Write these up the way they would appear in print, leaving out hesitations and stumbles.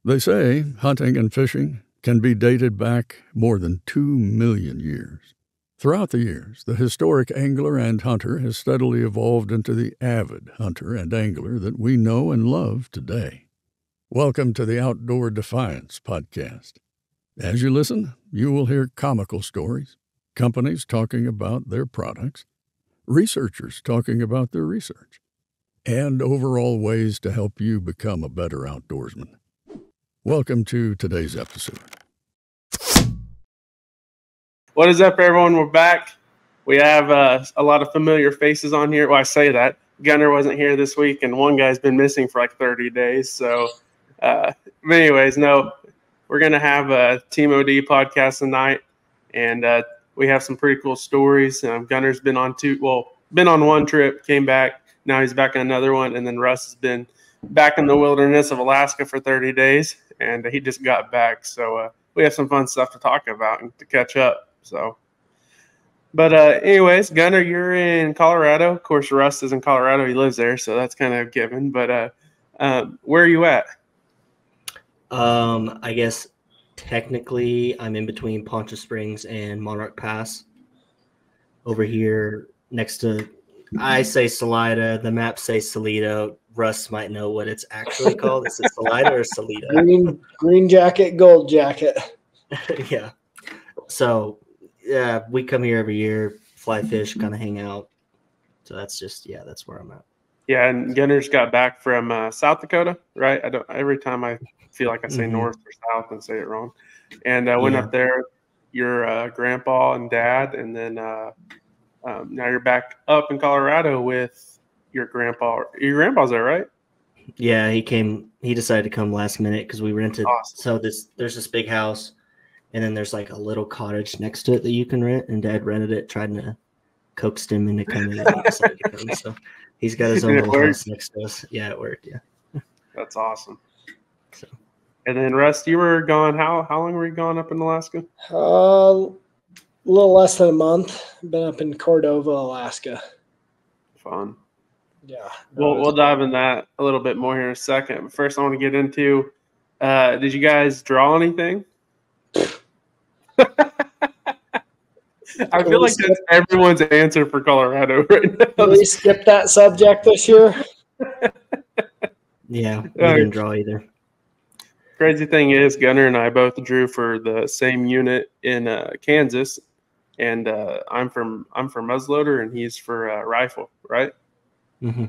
They say hunting and fishing can be dated back more than 2 million years. Throughout the years, the historic angler and hunter has steadily evolved into the avid hunter and angler that we know and love today. Welcome to the Outdoor Defiance podcast. As you listen, you will hear comical stories, companies talking about their products, researchers talking about their research, and overall ways to help you become a better outdoorsman. Welcome to today's episode. What is up, everyone? We're back. We have a lot of familiar faces on here. Well, I say that. Gunner wasn't here this week, and one guy's been missing for like 30 days. So, but anyways, no, we're going to have a Team OD podcast tonight, and we have some pretty cool stories. Gunner's been on one trip, came back. Now he's back on another one, and then Russ has been back in the wilderness of Alaska for 30 days, and he just got back. So we have some fun stuff to talk about and to catch up. So, but anyways, Gunner, you're in Colorado. Of course, Russ is in Colorado. He lives there, so that's kind of a given. But where are you at? I guess technically I'm in between Poncha Springs and Monarch Pass. Over here next to, I say Salida. The map says Salida. Russ might know what it's actually called. Is it Salida or Salida? Green jacket, gold jacket. Yeah. So, yeah, we come here every year, fly fish, kind of hang out. So that's where I'm at. Yeah, and Gunner's got back from South Dakota, right? Every time I feel like I say north or south and say it wrong. And I went up there, your grandpa and dad, and then now you're back up in Colorado with your grandpa. Your grandpa's there, right? Yeah, he decided to come last minute because we rented. Awesome. So there's this big house, and then there's like a little cottage next to it that you can rent, and Dad rented it, tried to coax him into coming. So he's got his own little house next to us. Yeah, it worked. Yeah, that's awesome. So, and then Russ, you were gone. How long were you gone up in Alaska? A little less than a month. Been up in Cordova, Alaska. Fun. Yeah. We'll dive in that a little bit more here in a second. But first, I want to get into. Did you guys draw anything? I feel like that's everyone's answer for Colorado right now. Did we skip that subject this year? Yeah, we didn't draw either. Crazy thing is, Gunner and I both drew for the same unit in Kansas, and I'm for muzzleloader, and he's for rifle, right? Mm-hmm.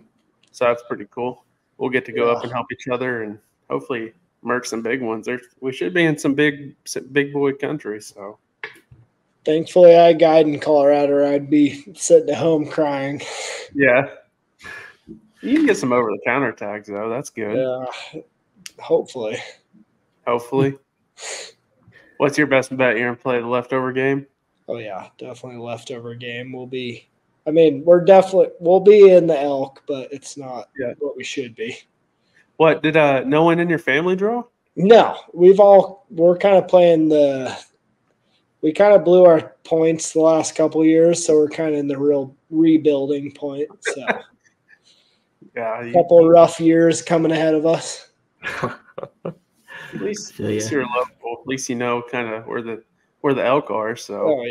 So that's pretty cool. We'll get to go up and help each other, and hopefully mark some big ones. We should be in some big boy country, so. Thankfully, I guide in Colorado, or I'd be sitting at home crying. Yeah. You can get some over-the-counter tags, though. That's good. Yeah, hopefully. What's your best bet? You're going to play the leftover game? Oh, yeah, definitely leftover game. We'll be in the elk, but it's not what we should be. What, did no one in your family draw? No, we're kind of playing we kind of blew our points the last couple of years, so we're kind of in the real rebuilding point. So, a couple of rough years coming ahead of us. At least you're local. At least you know kind of where the elk are. So,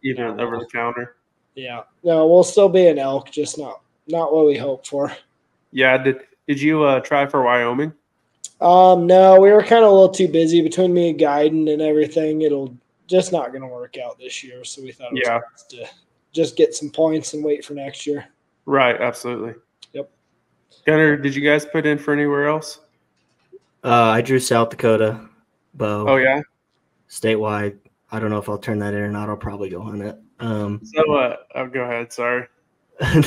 even over the counter. Yeah, no, we'll still be an elk, just not what we hoped for. Yeah, did you try for Wyoming? No, we were kind of a little too busy between me and guiding and everything. It'll just not going to work out this year, so we thought it was best to just get some points and wait for next year. Right, absolutely. Yep. Gunner, did you guys put in for anywhere else? I drew South Dakota bow. Oh yeah, statewide. I don't know if I'll turn that in or not. I'll probably go on it. Go ahead. Sorry.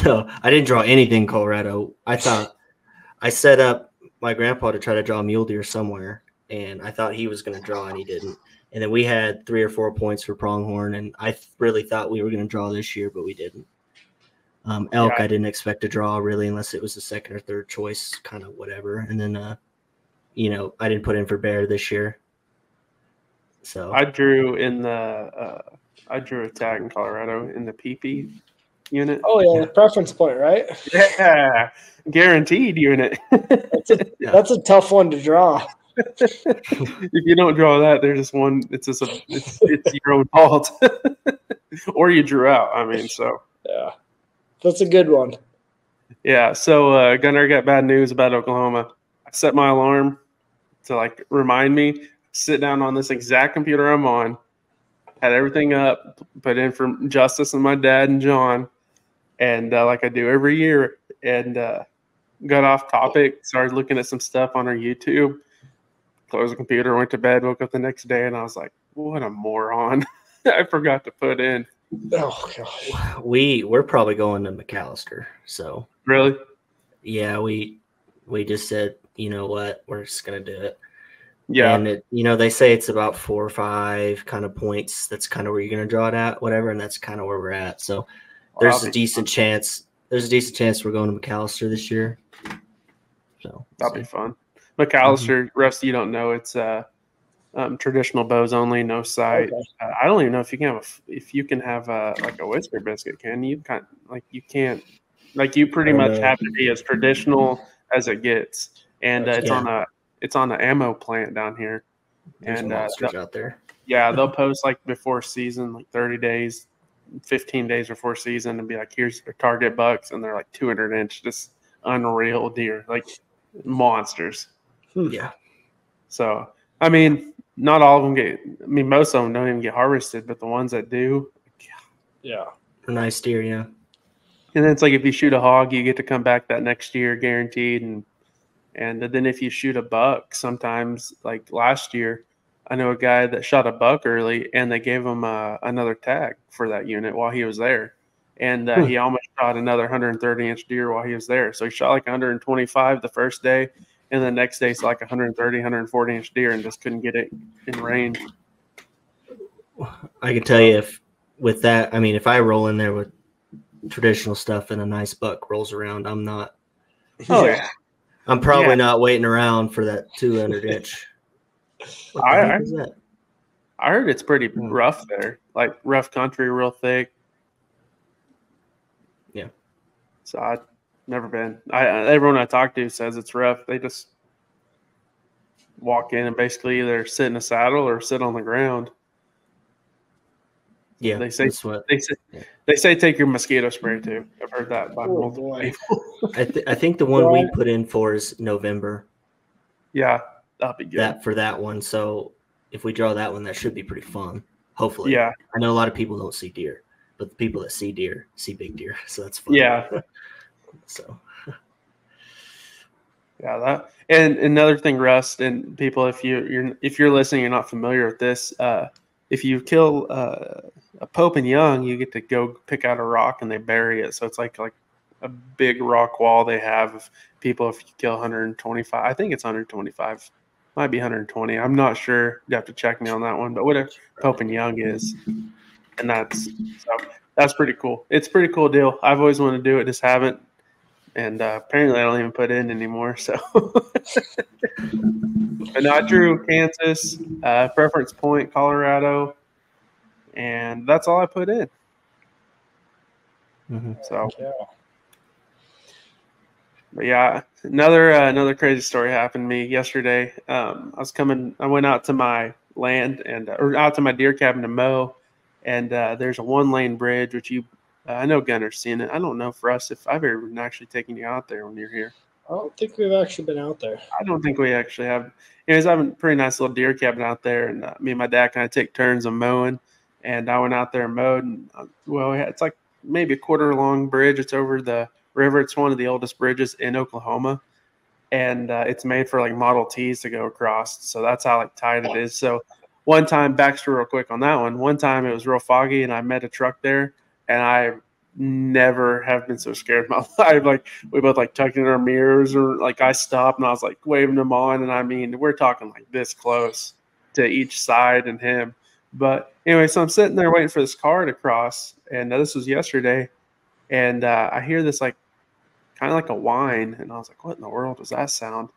No, I didn't draw anything in Colorado. I thought I set up my grandpa to try to draw a mule deer somewhere, and I thought he was going to draw, and he didn't. And then we had 3 or 4 points for pronghorn, and I really thought we were going to draw this year, but we didn't. Elk, I didn't expect to draw really unless it was the second or third choice, kind of whatever. And then, I didn't put in for bear this year. So I drew a tag in Colorado in the PP unit. Oh yeah, the preference point, right? Yeah, guaranteed unit. That's a tough one to draw. If you don't draw that, there's just one. It's your own fault, or you drew out. I mean, so Yeah, that's a good one. yeah. So Gunnar, got bad news about Oklahoma. I set my alarm to like remind me. Sit down on this exact computer I'm on. Had everything up, put in for Justice and my dad and John, and like I do every year, and got off topic. Started looking at some stuff on our YouTube. Closed the computer, went to bed, woke up the next day, and I was like, "What a moron! I forgot to put in." Oh gosh. We're probably going to McAllister. So Really? yeah, we just said, you know what, we're just gonna do it. Yeah. And it, they say it's about 4 or 5 kind of points. That's kind of where you're gonna draw it at, whatever, and that's kind of where we're at. So there's a decent chance. There's a decent chance we're going to McAllister this year. So that'll be fun. McAllister, Rusty, you don't know, it's traditional bows only, no sight. Okay. I don't even know if you can have like a whisker biscuit. Can you? You can't. Like you pretty much have to be as traditional as it gets, and it's on an ammo plant down here. There's monsters out there. Yeah, they'll post like before season, like 30 days, 15 days before season, and be like, "Here's your target bucks," and they're like 200-inch, just unreal deer, like monsters. Yeah. So I mean, not all of them get. I mean, most of them don't even get harvested, but the ones that do, yeah, nice deer, yeah. And then it's like if you shoot a hog, you get to come back that next year guaranteed, and then if you shoot a buck, sometimes like last year, I know a guy that shot a buck early, and they gave him another tag for that unit while he was there, and he almost shot another 130-inch deer while he was there. So he shot like 125 the first day. And the next day, it's like 130, 140-inch deer, and just couldn't get it in range. I can tell you with that, I mean, if I roll in there with traditional stuff and a nice buck rolls around, I'm not. Oh, yeah. I'm probably not waiting around for that 200-inch. What the heck is that? I heard it's pretty rough there, like rough country, real thick. Yeah. So I've never been. Everyone I talk to says it's rough. They just walk in and basically either sit in a saddle or sit on the ground. Yeah, they say take your mosquito spray too. I've heard that by multiple people. I think the one we put in for is November. Yeah, that'll be good. For that one. So if we draw that one, that should be pretty fun. Hopefully. Yeah. I know a lot of people don't see deer, but the people that see deer see big deer. So that's fun. Yeah. So. Yeah, that and another thing, Rust, and people, if you're listening, you're not familiar with this. If you kill a Pope and young, you get to go pick out a rock and they bury it. So it's like a big rock wall they have of people. If you kill 125, I think it's 125, might be 120. I'm not sure. You have to check me on that one. But whatever Pope and young is, and that's pretty cool. It's a pretty cool deal. I've always wanted to do it, just haven't. And apparently I don't even put in anymore. So, but no, I drew Kansas, Preference Point, Colorado, and that's all I put in. Mm-hmm. So, but yeah, another crazy story happened to me yesterday. I went out to my land or out to my deer cabin to mow, and there's a 1-lane bridge, which I know Gunner's seen it. I don't know for us if I've ever been actually taking you out there when you're here. I don't think we've actually been out there. I don't think we actually have. Anyways, I have a pretty nice little deer cabin out there, and me and my dad kind of take turns of mowing. And I went out there and mowed, and it's like maybe a quarter-long bridge. It's over the river. It's one of the oldest bridges in Oklahoma, and it's made for like Model Ts to go across. So that's how like tight it is. So one time, backstory real quick on that one. One time it was real foggy, and I met a truck there. And I never have been so scared in my life. Like we both like tucked in our mirrors, or like I stopped and I was like waving them on. And I mean, we're talking like this close to each side and him. But anyway, so I'm sitting there waiting for this car to cross. And this was yesterday. And I hear this like kind of like a whine. And I was like, what in the world was that sound?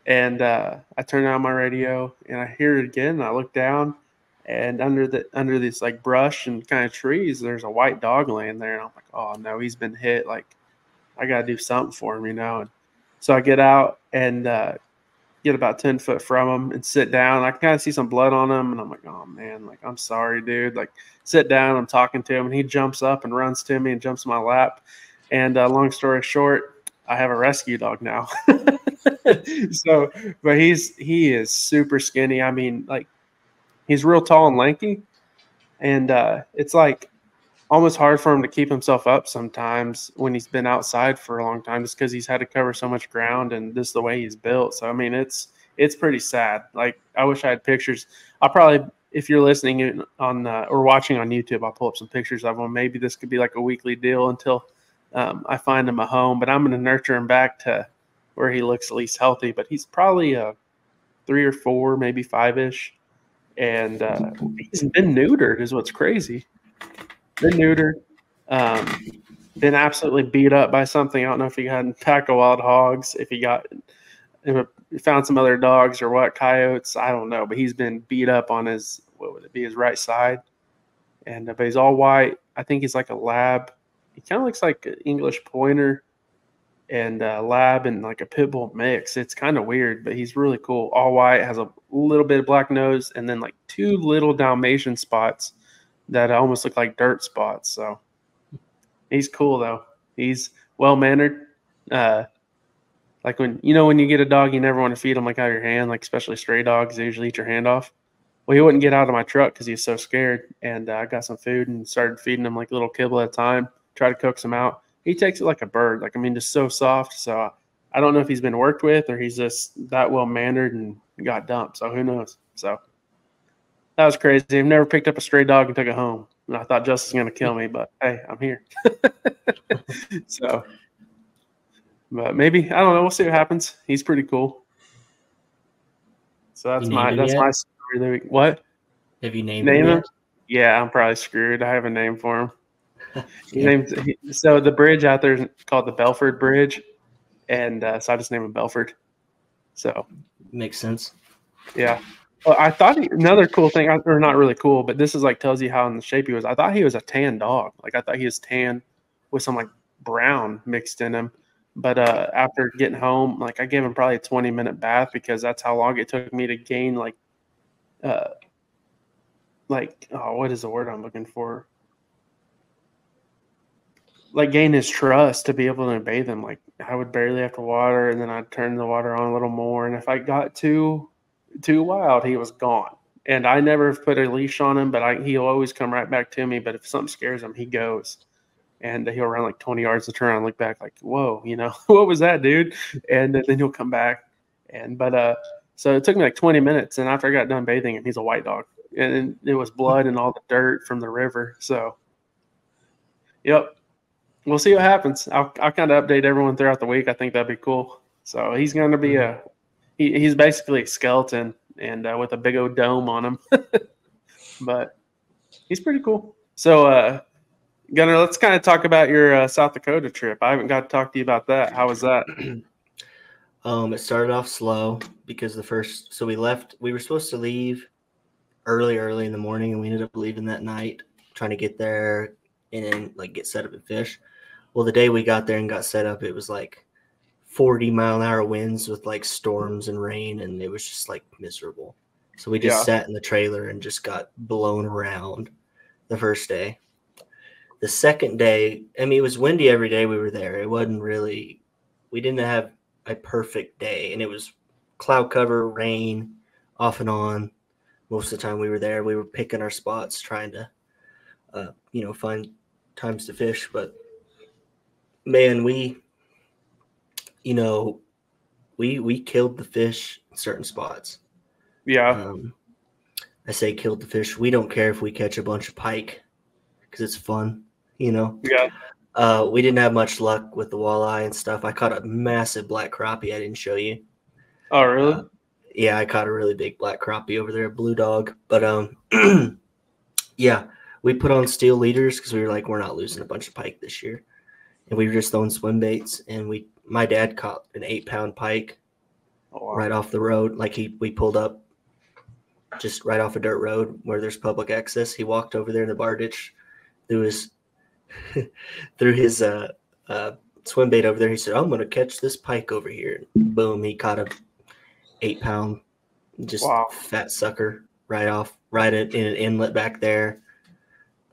And I turned on my radio and I hear it again. And I look down. And under this like brush and kind of trees, there's a white dog laying there. And I'm like, oh no, he's been hit. Like I got to do something for him, And so I get out and get about 10 foot from him and sit down. I can kind of see some blood on him, and I'm like, oh man, like I'm sorry, dude. Like sit down. I'm talking to him, and he jumps up and runs to me and jumps in my lap. And long story short, I have a rescue dog now. So, but he is super skinny. I mean, like he's real tall and lanky, and it's like almost hard for him to keep himself up sometimes when he's been outside for a long time, just because he's had to cover so much ground and just the way he's built. So I mean, it's pretty sad. Like I wish I had pictures. I'll probably, if you're listening on or watching on YouTube, I'll pull up some pictures of him. Maybe this could be like a weekly deal until I find him a home. But I'm going to nurture him back to where he looks at least healthy. But he's probably 3 or 4, maybe 5-ish, and he's been neutered, is what's crazy. Been neutered, been absolutely beat up by something. I don't know if he got a pack of wild hogs, if he found some other dogs or what, coyotes, I don't know. But he's been beat up on his, what would it be, his right side. And but he's all white. I think he's like a lab. He kind of looks like an English pointer and a lab and like a pit bull mix. It's kind of weird, but he's really cool. All white, has a little bit of black nose, and then like 2 little Dalmatian spots that almost look like dirt spots. So he's cool though. He's well mannered. Like when you get a dog, you never want to feed them like out of your hand, like especially stray dogs. They usually eat your hand off. Well, he wouldn't get out of my truck because he was so scared. And I got some food and started feeding him like a little kibble at a time. Try to coax him out. He takes it like a bird. Like, I mean, just so soft. So I don't know if he's been worked with or he's just that well mannered and got dumped. So who knows? So that was crazy. I've never picked up a stray dog and took it home. And I thought Justin's going to kill me, but hey, I'm here. So, but maybe, I don't know. We'll see what happens. He's pretty cool. So that's my story of the week. What? Have you named him yet? Yeah, I'm probably screwed. I have a name for him. So the bridge out there is called the Belford Bridge, and so I just named him Belford. So makes sense. Yeah. Well, I thought another cool thing, or not really cool, but this is like tells you how in the shape he was. I thought he was a tan dog. Like I thought he was tan with some like brown mixed in him. But after getting home, like I gave him probably a 20-minute bath because that's how long it took me to gain what is the word I'm looking for? Like gain his trust to be able to bathe him. Like I would barely have to water, and then I'd turn the water on a little more. And if I got too wild, he was gone. And I never put a leash on him, but he'll always come right back to me. But if something scares him, he goes. And he'll run like 20 yards to turn and look back like, whoa, what was that, dude? And then he'll come back. So it took me like 20 minutes. And after I got done bathing him, he's a white dog. And it was blood and all the dirt from the river. So, yep. We'll see what happens. I'll kind of update everyone throughout the week. I think that'd be cool. So he's going to be he's basically a skeleton and with a big old dome on him. But he's pretty cool. So, Gunnar, let's kind of talk about your South Dakota trip. I haven't got to talk to you about that. How was that? It started off slow because we were supposed to leave early in the morning, and we ended up leaving that night, trying to get there and then like get set up and fish. Well, the day we got there and got set up, it was like 40-mile-an-hour winds with like storms and rain, and it was just like miserable. So we just sat in the trailer and just got blown around the first day. The second day, I mean, it was windy every day we were there. It wasn't really, we didn't have a perfect day, and it was cloud cover, rain, off and on. Most of the time we were there, we were picking our spots, trying to, find times to fish. But man, we killed the fish in certain spots. Yeah. I say killed the fish. We don't care if we catch a bunch of pike because it's fun, Yeah. We didn't have much luck with the walleye and stuff. I caught a massive black crappie I didn't show you. Oh, really? Yeah, I caught a really big black crappie over there, a blue dog. But yeah, we put on steel leaders because we were like, we're not losing a bunch of pike this year. And we were just throwing swim baits, and my dad caught an 8-pound pike right off the road. Like we pulled up just right off a dirt road where there's public access. He walked over there in the bar ditch, threw his swim bait over there. He said, I'm going to catch this pike over here. And boom, he caught 8-pound, just Wow. fat sucker right in an inlet back there.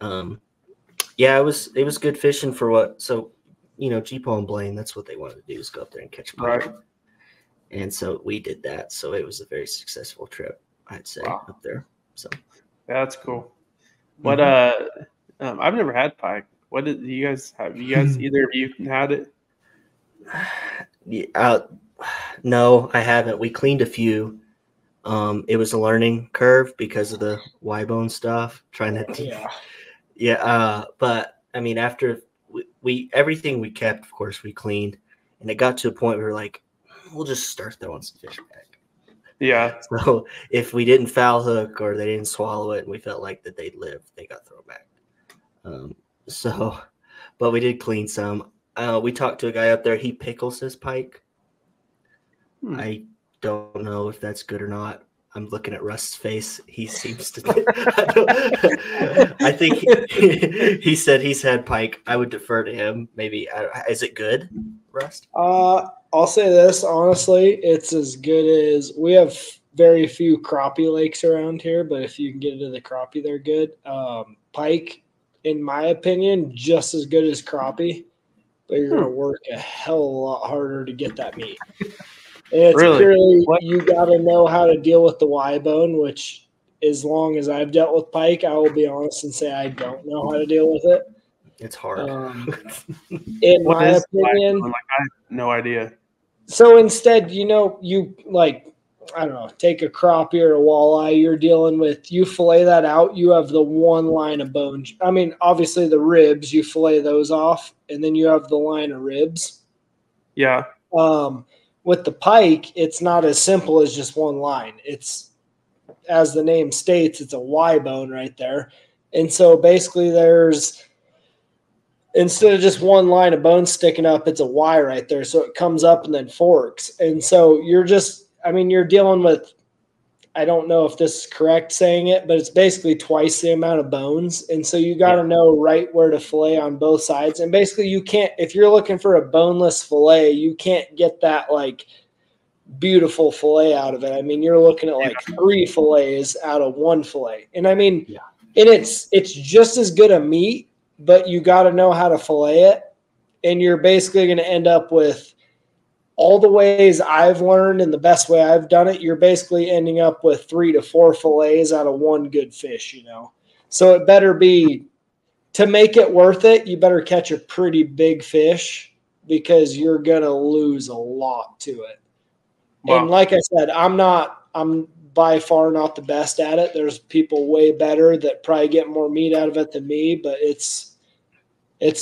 Yeah, it was good fishing for what. So, G-Paul and Blaine, that's what they wanted to do, is go up there and catch pike. Right. And so we did that. So it was a very successful trip, I'd say, up there. So yeah, that's cool. What I've never had pike. What did you guys have? You guys either of you had it? No, I haven't. We cleaned a few. It was a learning curve because of the Y-bone stuff. But I mean, after we everything we kept, of course, we cleaned, and it got to a point where we were like, we'll just start throwing some fish back. Yeah. So if we didn't foul hook or they didn't swallow it and we felt like that they'd live, they got thrown back. But we did clean some. We talked to a guy up there. He pickles his pike. I don't know if that's good or not. I'm looking at Rust's face. He seems to. I think he said he's had pike. I would defer to him. Maybe. Is it good, Rust? I'll say this, honestly, it's as good as we have very few crappie lakes around here, but if you can get into the crappie, they're good. Pike, in my opinion, just as good as crappie, but you're going to work a hell of a lot harder to get that meat. And it's purely, you got to know how to deal with the Y-bone, which as long as I've dealt with pike, I will be honest and say I don't know how to deal with it. It's hard. In my opinion, I have no idea. So instead, you I don't know, take a crappie or a walleye, you're dealing with, you fillet that out, you have the one line of bone. I mean, obviously the ribs, you fillet those off, and then you have the line of ribs. Yeah. With the pike, it's not as simple as just one line. It's, as the name states, it's a Y bone right there. And so basically instead of just one line of bone sticking up, it's a Y right there. So it comes up and then forks. And so you're dealing with, I don't know if this is correct saying it, but it's basically twice the amount of bones. And so you got to know right where to fillet on both sides. And basically you can't, if you're looking for a boneless fillet, you can't get that like beautiful fillet out of it. I mean, you're looking at like 3 fillets out of 1 fillet. And I mean, and it's just as good a meat, but you got to know how to fillet it. And you're basically going to end up with, all the ways I've learned and the best way I've done it, you're basically ending up with 3 to 4 fillets out of 1 good fish, So it better be, to make it worth it, you better catch a pretty big fish because you're going to lose a lot to it. Wow. And like I said, I'm by far not the best at it. There's people way better that probably get more meat out of it than me, but it's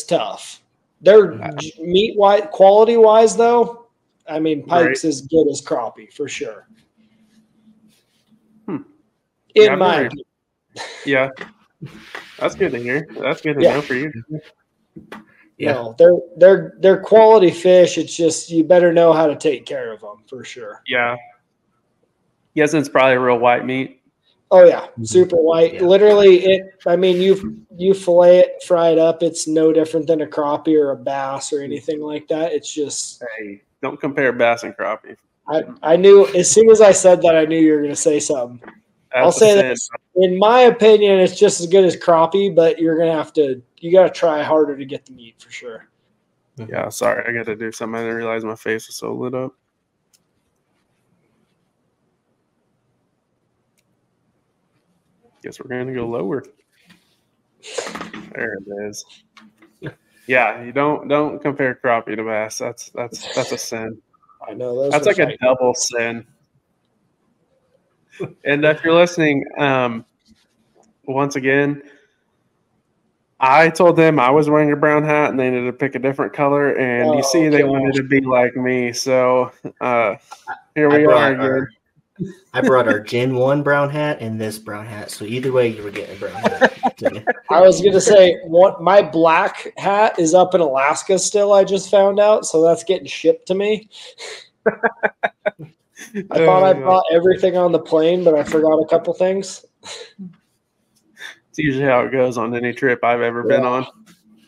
tough. They're meat-wise, quality-wise, though, I mean, pike's as good as crappie for sure. In my opinion. Yeah. That's good to hear. That's good to know for you. Yeah. No, they're quality fish. It's just you better know how to take care of them for sure. Yeah. Yes, it's probably real white meat. Oh yeah, super white. Yeah. Literally, you fillet it, fry it up. It's no different than a crappie or a bass or anything like that. It's just. Hey, don't compare bass and crappie. I knew as soon as I said that, I knew you were going to say something. I'll say this. In my opinion, it's just as good as crappie, but you're going to have to, you got to try harder to get the meat for sure. Yeah, sorry. I got to do something. I didn't realize my face was so lit up. Guess we're going to go lower. There it is. Yeah, you don't compare crappie to bass. That's a sin. I know that's like a double sin. And if you're listening, once again, I told them I was wearing a brown hat, and they needed to pick a different color. And you see, they wanted to be like me. So here we are again. I brought our Gen 1 brown hat and this brown hat. So either way, you were getting a brown hat. I was going to say, my black hat is up in Alaska still, I just found out. So that's getting shipped to me. I thought I brought everything on the plane, but I forgot a couple things. It's usually how it goes on any trip I've ever been on.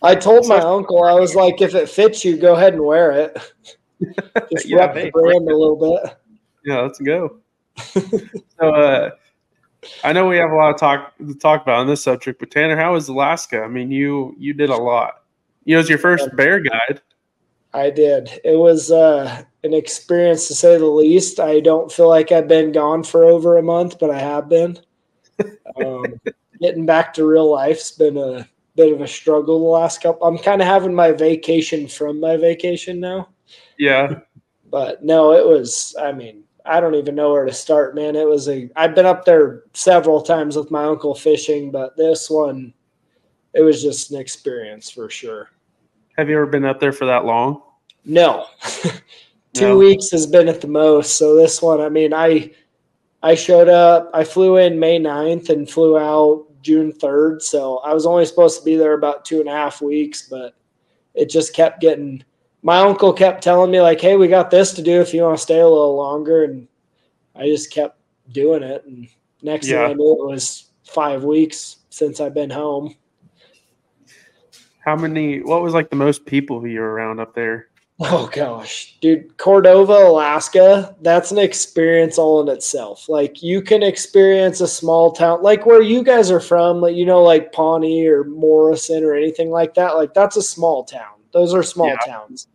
I told my uncle, I was like, if it fits you, go ahead and wear it. Just rep the brand a little bit. Yeah, let's go. So I know we have a lot of talk about on this subject, but Tanner, how was Alaska? I mean, you did a lot. You know, it's your first bear guide. I did. It was an experience to say the least. I don't feel like I've been gone for over a month, but I have been. Getting back to real life's been a bit of a struggle the last couple. I'm kind of having my vacation from my vacation now. Yeah. But no, it was, I mean, I don't even know where to start, man. I've been up there several times with my uncle fishing, but this one, it was just an experience for sure. Have you ever been up there for that long? No. 2 weeks has been at the most. So this one, I mean, I showed up, I flew in May 9th and flew out June 3rd. So I was only supposed to be there about 2.5 weeks, but it just kept getting, my uncle kept telling me like, hey, we got this to do if you want to stay a little longer. And I just kept doing it. And next thing I knew, it was 5 weeks since I've been home. What was like the most people you were around up there? Oh gosh, dude, Cordova, Alaska, that's an experience all in itself. Like you can experience a small town, like where you guys are from, like, you know, like Pawnee or Morrison or anything like that. Like that's a small town. Those are small towns.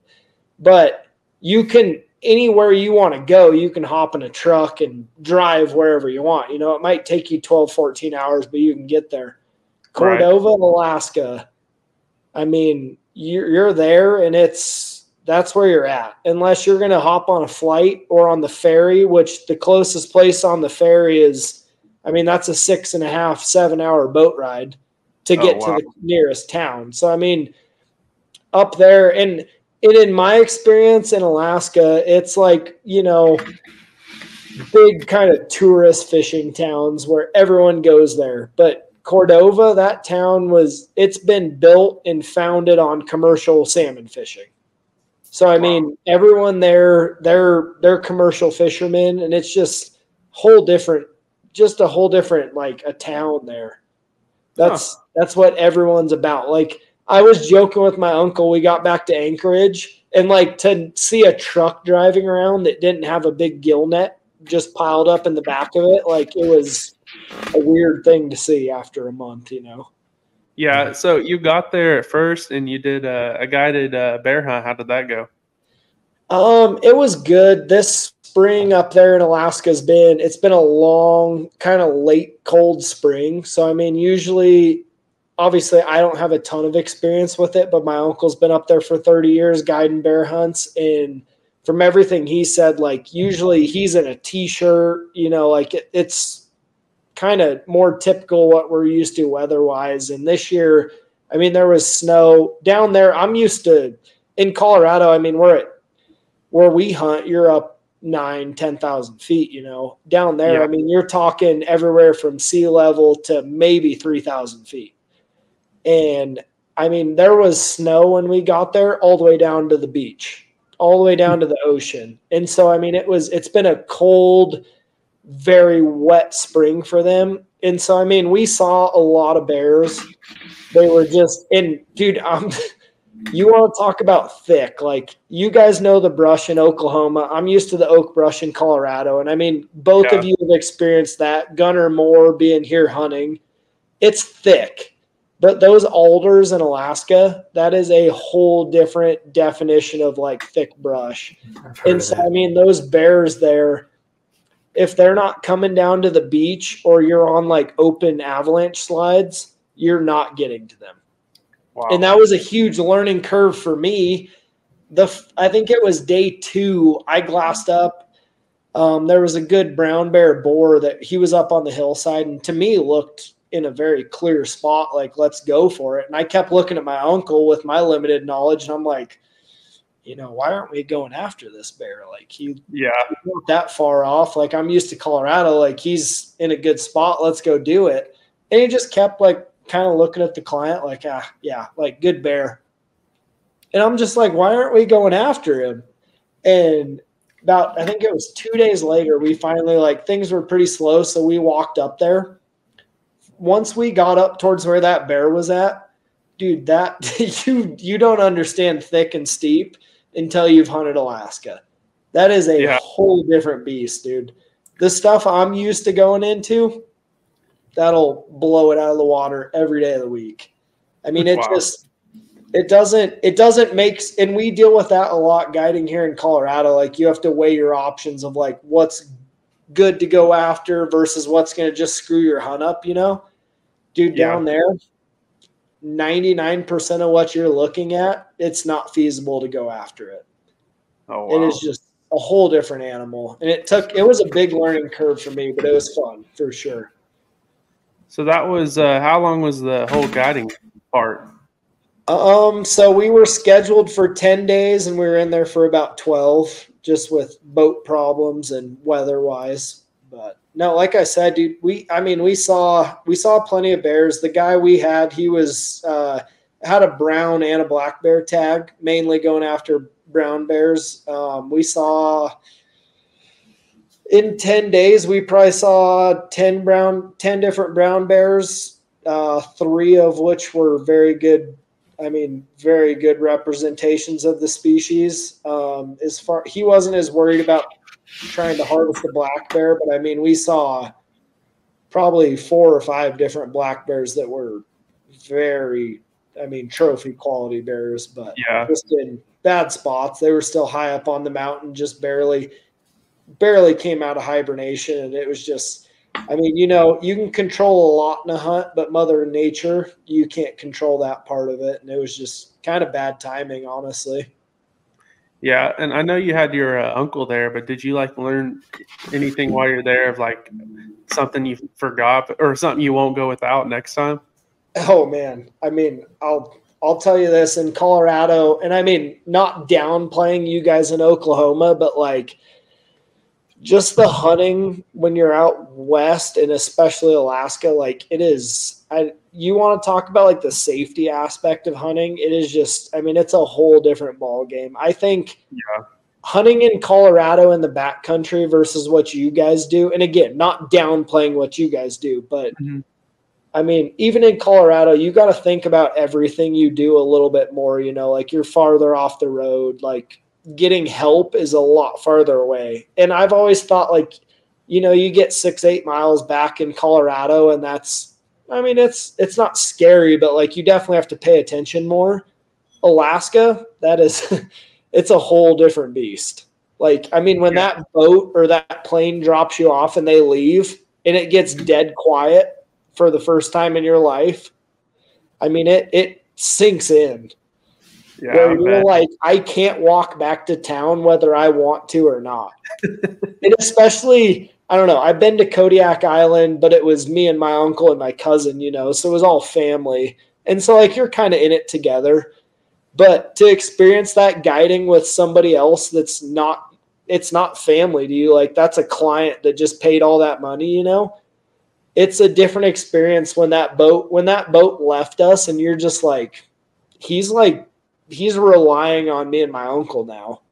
But you can, anywhere you want to go, you can hop in a truck and drive wherever you want. You know, it might take you 12, 14 hours, but you can get there. Cordova, Alaska, I mean, you're there and that's where you're at. Unless you're going to hop on a flight or on the ferry, which the closest place on the ferry is, I mean, that's a 6.5, 7 hour boat ride to get to the nearest town. So, I mean, up there, and in my experience in Alaska, it's like, you know, big kind of tourist fishing towns where everyone goes there. But Cordova, that town it's been built and founded on commercial salmon fishing. So, I mean, everyone there, they're commercial fishermen, and it's just a whole different, like a town there. That's what everyone's about. Like, I was joking with my uncle. We got back to Anchorage, and like to see a truck driving around that didn't have a big gill net just piled up in the back of it, like it was a weird thing to see after a month, you know? Yeah. So you got there at first and you did a guided bear hunt. How did that go? It was good. This spring up there in Alaska it's been a long, kind of late, cold spring. So, I mean, usually, obviously, I don't have a ton of experience with it, but my uncle's been up there for 30 years guiding bear hunts. And from everything he said, like, usually he's in a t-shirt, you know, like it's kind of more typical what we're used to weather-wise. And this year, I mean, there was snow down there. I'm used to, in Colorado, I mean, where we hunt, you're up 9,000-10,000 feet, you know. Down there, I mean, you're talking everywhere from sea level to maybe 3,000 feet. And I mean, there was snow when we got there all the way down to the beach, all the way down to the ocean. And so, I mean, it's been a cold, very wet spring for them. And so, I mean, we saw a lot of bears. They were just, and dude, you want to talk about thick. Like, you guys know the brush in Oklahoma. I'm used to the oak brush in Colorado. And I mean, both of you have experienced that. Gunner Moore being here hunting. It's thick. But those alders in Alaska, that is a whole different definition of like thick brush. And so, I mean, those bears there, if they're not coming down to the beach or you're on like open avalanche slides, you're not getting to them. Wow. And that was a huge learning curve for me. I think it was day 2, I glassed up. There was a good brown bear boar that he was up on the hillside, and to me looked in a very clear spot, like, let's go for it. And I kept looking at my uncle with my limited knowledge, and I'm like, you know, why aren't we going after this bear? Like, he's not that far off. Like, I'm used to Colorado. Like, he's in a good spot. Let's go do it. And he just kept, like, kind of looking at the client like, like, good bear. And I'm just like, why aren't we going after him? And I think it was 2 days later, we finally, like, things were pretty slow, so we walked up there. Once we got up towards where that bear was at, dude, that you don't understand thick and steep until you've hunted Alaska. That is a whole different beast, dude. The stuff I'm used to going into, that'll blow it out of the water every day of the week. I mean, it doesn't make, and we deal with that a lot guiding here in Colorado. Like, you have to weigh your options of like what's good to go after versus what's going to just screw your hunt up, you know? Dude, down there, 99% of what you're looking at, it's not feasible to go after it. Oh, wow. It is just a whole different animal. And it was a big learning curve for me, but it was fun for sure. So that was, how long was the whole guiding part? So we were scheduled for 10 days and we were in there for about 12, just with boat problems and weather wise. But no, like I said, dude, we saw plenty of bears. The guy we had, he was, had a brown and a black bear tag, mainly going after brown bears. We saw in 10 days, we probably saw 10 different brown bears, 3 of which were very good representations of the species. He wasn't as worried about trying to harvest the black bear, but I mean, we saw probably 4 or 5 different black bears that were very, trophy quality bears, but just in bad spots. They were still high up on the mountain, just barely came out of hibernation. And it was just, you can control a lot in a hunt, but Mother Nature, you can't control that part of it. And it was just kind of bad timing, honestly. Yeah, and I know you had your uncle there, but did you like learn anything while you're there of like something you forgot or something you won't go without next time? Oh man, I'll tell you this, in Colorado, and not downplaying you guys in Oklahoma, but like just the hunting when you're out west and especially Alaska, like it is. You want to talk about like the safety aspect of hunting? It is just, it's a whole different ball game. I think hunting in Colorado in the backcountry versus what you guys do, and again, not downplaying what you guys do, but even in Colorado, you got to think about everything you do a little bit more. Like you're farther off the road, like getting help is a lot farther away. And I've always thought like, you get 6-8 miles back in Colorado, and that's, it's not scary, but like you definitely have to pay attention more. Alaska, that is, it's a whole different beast. Like, when that boat or that plane drops you off and they leave and it gets dead quiet for the first time in your life, it sinks in. Yeah, where you're like, I can't walk back to town whether I want to or not. And especially, I don't know, I've been to Kodiak Island, but it was me and my uncle and my cousin, so it was all family. And so like you're kind of in it together. But to experience that guiding with somebody else it's not family to you, like that's a client that just paid all that money, it's a different experience when that boat left us and you're just like, he's relying on me and my uncle now.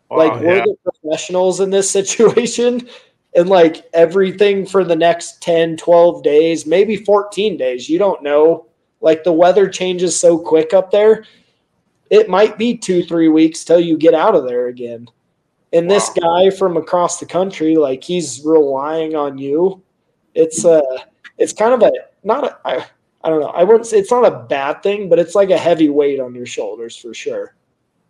Wow, like we're the professionals in this situation, and like everything for the next 10, 12 days, maybe 14 days, you don't know. Like the weather changes so quick up there. It might be 2-3 weeks till you get out of there again. And this guy from across the country, like he's relying on you. It's kind of I don't know. I wouldn't say it's not a bad thing, but it's like a heavy weight on your shoulders for sure.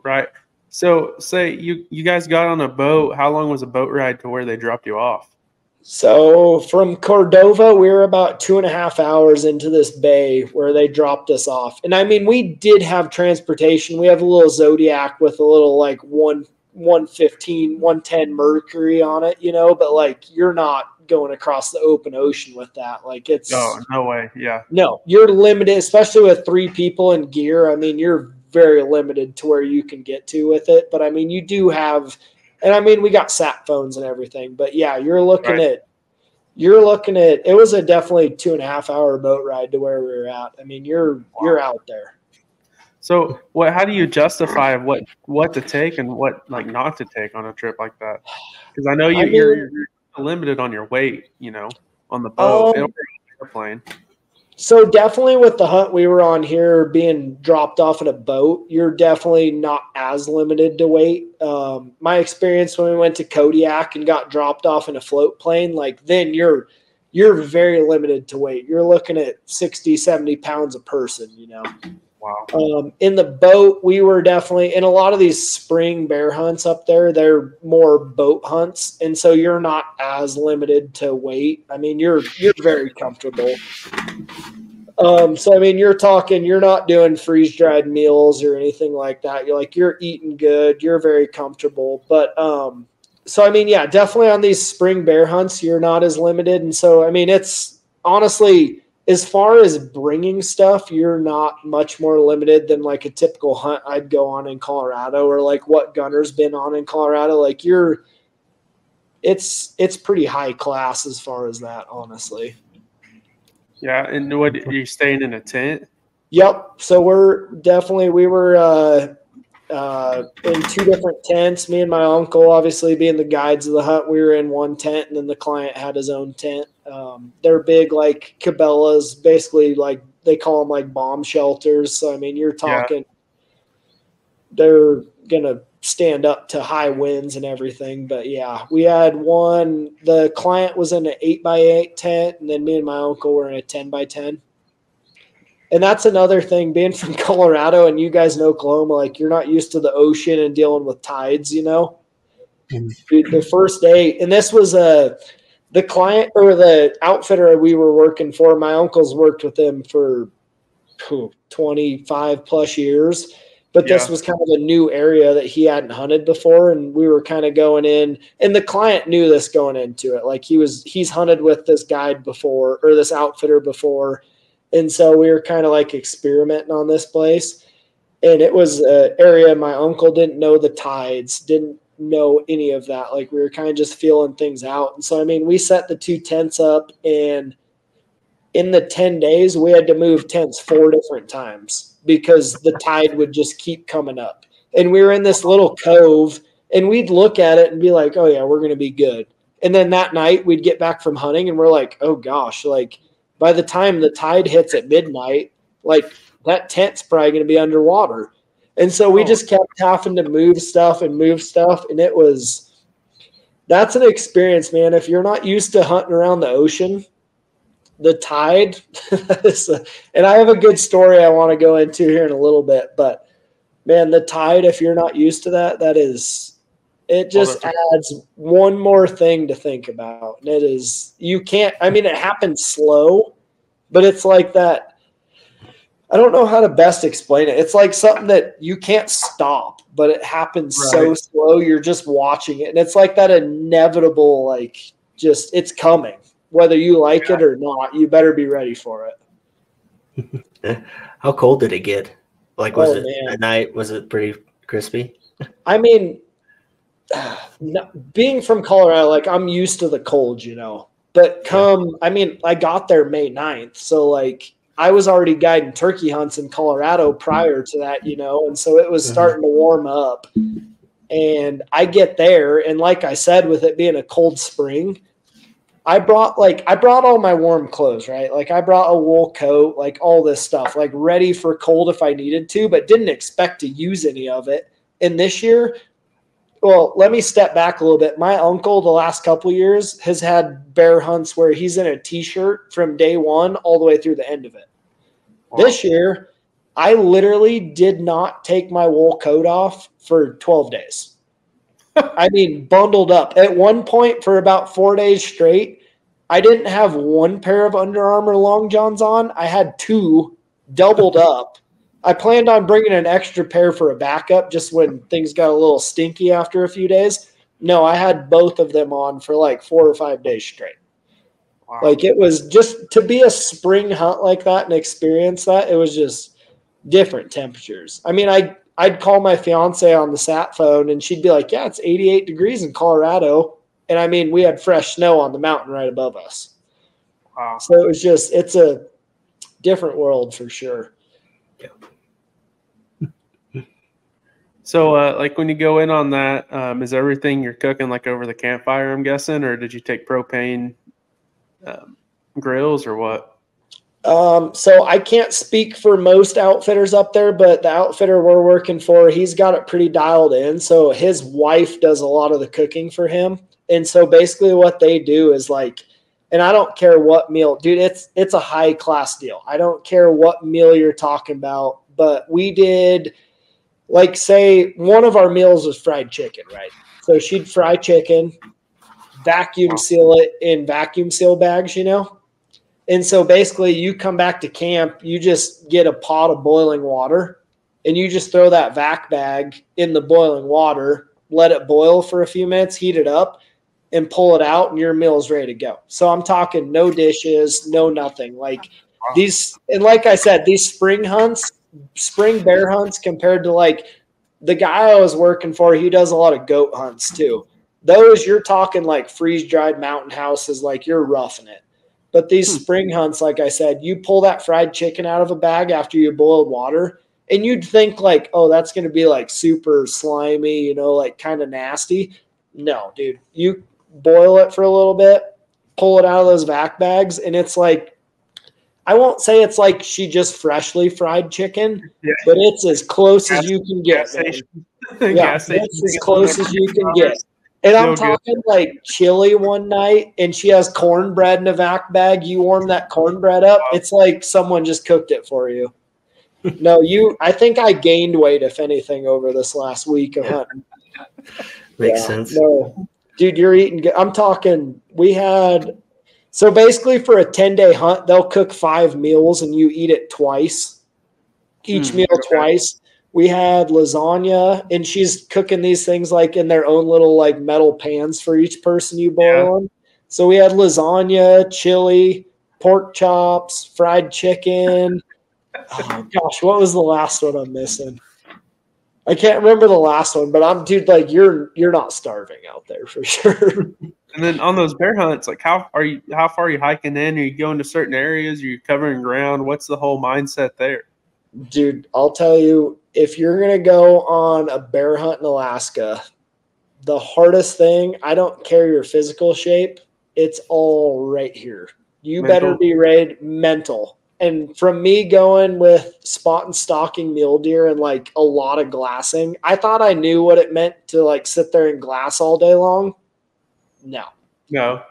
Right. So say you guys got on a boat. How long was a boat ride to where they dropped you off? So from Cordova, we were about 2.5 hours into this bay where they dropped us off. And we did have transportation. We have a little Zodiac with a little like 115, 110 Mercury on it, but like you're not going across the open ocean with that. Like it's no way. Yeah. No, you're limited, especially with 3 people in gear. You're very limited to where you can get to with it. But you do have, and we got sat phones and everything, but yeah, you're looking at, it was a definitely 2.5 hour boat ride to where we were at. You're out there. So how do you justify what to take and what like not to take on a trip like that? Because I know you're limited on your weight, on the boat, airplane. So definitely with the hunt we were on here being dropped off in a boat, you're definitely not as limited to weight. My experience when we went to Kodiak and got dropped off in a float plane, like then you're very limited to weight. You're looking at 60, 70 pounds a person, you know. Wow. In the boat, we were definitely in a lot of these spring bear hunts up there. They're more boat hunts, and so you're not as limited to weight. I mean, you're very comfortable. So I mean, you're not doing freeze dried meals or anything like that. You're eating good. You're very comfortable. But so I mean, yeah, definitely on these spring bear hunts, you're not as limited. And so I mean, it's honestly, as far as bringing stuff, you're not much more limited than like a typical hunt I'd go on in Colorado, or like what Gunner's been on in Colorado. Like it's pretty high class as far as that, honestly. Yeah, and what, are you staying in a tent? Yep. So we were in two different tents. Me and my uncle, obviously being the guides of the hunt, we were in one tent, and then the client had his own tent. They're big, like Cabela's, basically like they call them like bomb shelters. So I mean, you're talking, they're gonna stand up to high winds and everything. But yeah, we had one. The client was in an 8x8 tent, and then me and my uncle were in a 10x10. And that's another thing, being from Colorado and you guys in Oklahoma, like you're not used to the ocean and dealing with tides, you know. The first day, and this was the client or the outfitter we were working for. My uncle's worked with him for 25 plus years, but this was kind of a new area that he hadn't hunted before, and we were kind of going in, and the client knew this going into it. Like he's hunted with this guide before, or this outfitter before. And so we were kind of like experimenting on this place. And it was an area my uncle didn't know the tides, didn't know any of that. Like we were kind of just feeling things out. And so, I mean, we set the two tents up, and in the 10 days, we had to move tents 4 different times because the tide would just keep coming up. And we were in this little cove, and we'd look at it and be like, oh, yeah, we're going to be good. And then that night we'd get back from hunting, and we're like, oh, gosh, like, by the time the tide hits at midnight, like that tent's probably going to be underwater. And so we just kept having to move stuff. And that's an experience, man. If you're not used to hunting around the ocean, the tide, and I have a good story I want to go into here in a little bit, but man, the tide, if you're not used to that, it just adds one more thing to think about. And it happens slow, but it's like that. I don't know how to best explain it. It's like something that you can't stop, but it happens so slow. You're just watching it. And it's like that inevitable, like just it's coming, whether you like it or not, you better be ready for it. How cold did it get? Like, was it at night? Was it pretty crispy? I mean, being from Colorado, like I'm used to the cold, you know, but I got there May 9th. So like I was already guiding turkey hunts in Colorado prior to that, you know, and so it was starting to warm up, and I get there. And like I said, with it being a cold spring, I brought all my warm clothes, right? Like I brought a wool coat, like all this stuff, like ready for cold if I needed to, but didn't expect to use any of it. And this year, well, let me step back a little bit. My uncle, the last couple of years, has had bear hunts where he's in a t-shirt from day one all the way through the end of it. Wow. This year, I literally did not take my wool coat off for 12 days. I mean, bundled up. At one point, for about 4 days straight, I didn't have one pair of Under Armour long johns on. I had 2 doubled up. I planned on bringing an extra pair for a backup just when things got a little stinky after a few days. No, I had both of them on for like 4 or 5 days straight. Wow. Like it was just to be a spring hunt like that and experience that. It was just different temperatures. I mean, I'd call my fiance on the sat phone and she'd be like, yeah, it's 88 degrees in Colorado. And I mean, we had fresh snow on the mountain right above us. Wow. So it was just, it's a different world for sure. So, like when you go in on that, is everything you're cooking like over the campfire, I'm guessing, or did you take propane grills or what? So I can't speak for most outfitters up there, but the outfitter we're working for, he's got it pretty dialed in. So his wife does a lot of the cooking for him. And so basically what they do is like, and I don't care what meal, dude, it's a high class deal. I don't care what meal you're talking about, but we did like, say one of our meals was fried chicken, right? So she'd fry chicken, vacuum seal it in vacuum seal bags, you know? And so basically you come back to camp, you just get a pot of boiling water and you just throw that vac bag in the boiling water, let it boil for a few minutes, heat it up and pull it out and your meal's ready to go. So I'm talking no dishes, no nothing. Like these, and like I said, these spring bear hunts compared to like the guy I was working for, he does a lot of goat hunts too. Those you're talking like freeze-dried mountain houses, like you're roughing it. But these spring hunts, like I said, you pull that fried chicken out of a bag after you boiled water, and you'd think like, oh, that's going to be like super slimy, you know, like kind of nasty. No, dude. You boil it for a little bit, pull it out of those vac bags, and it's like, I won't say it's like she just freshly fried chicken, but it's as close as you can get. Yeah, it's as close as you can get. And I'm talking like chili one night, and she has cornbread in a vac bag. You warm that cornbread up. It's like someone just cooked it for you. No, I think I gained weight, if anything, over this last week of hunting. Makes sense. No, dude, you're eating good. I'm talking, so basically for a 10-day hunt, they'll cook 5 meals and you eat it twice, each meal twice. We had lasagna, and she's cooking these things like in their own little like metal pans for each person you boil them. So we had lasagna, chili, pork chops, fried chicken. Oh gosh, what was the last one I'm missing? I can't remember the last one, but dude, like you're not starving out there for sure. And then on those bear hunts, like how far are you hiking in? Are you going to certain areas? Are you covering ground? What's the whole mindset there? Dude, I'll tell you, if you're going to go on a bear hunt in Alaska, the hardest thing, I don't care your physical shape, it's all right here. You better be ready, mental. And from me going with spot and stalking mule deer and like a lot of glassing, I thought I knew what it meant to like sit there and glass all day long. No.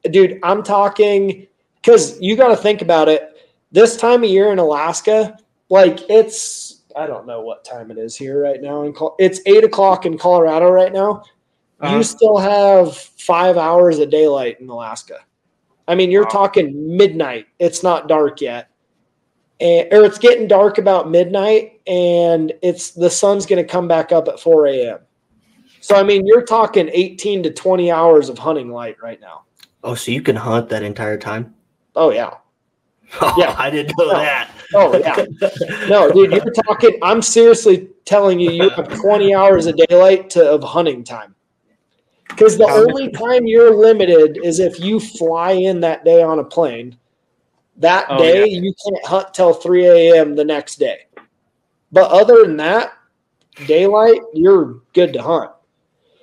Dude, I'm talking, because you got to think about it. This time of year in Alaska, like I don't know what time it is here right now. It's 8 o'clock in Colorado right now. You still have 5 hours of daylight in Alaska. I mean, you're talking midnight. It's not dark yet. Or it's getting dark about midnight, and the sun's going to come back up at 4 a.m. So, I mean, you're talking 18 to 20 hours of hunting light right now. Oh, so you can hunt that entire time? Oh, yeah. Oh, yeah. I didn't know that. Oh, yeah. No, dude, you're talking – I'm seriously telling you, you have 20 hours of daylight of hunting time. Because the only time you're limited is if you fly in that day on a plane. That day, you can't hunt till 3 a.m. the next day. But other than that, daylight, you're good to hunt.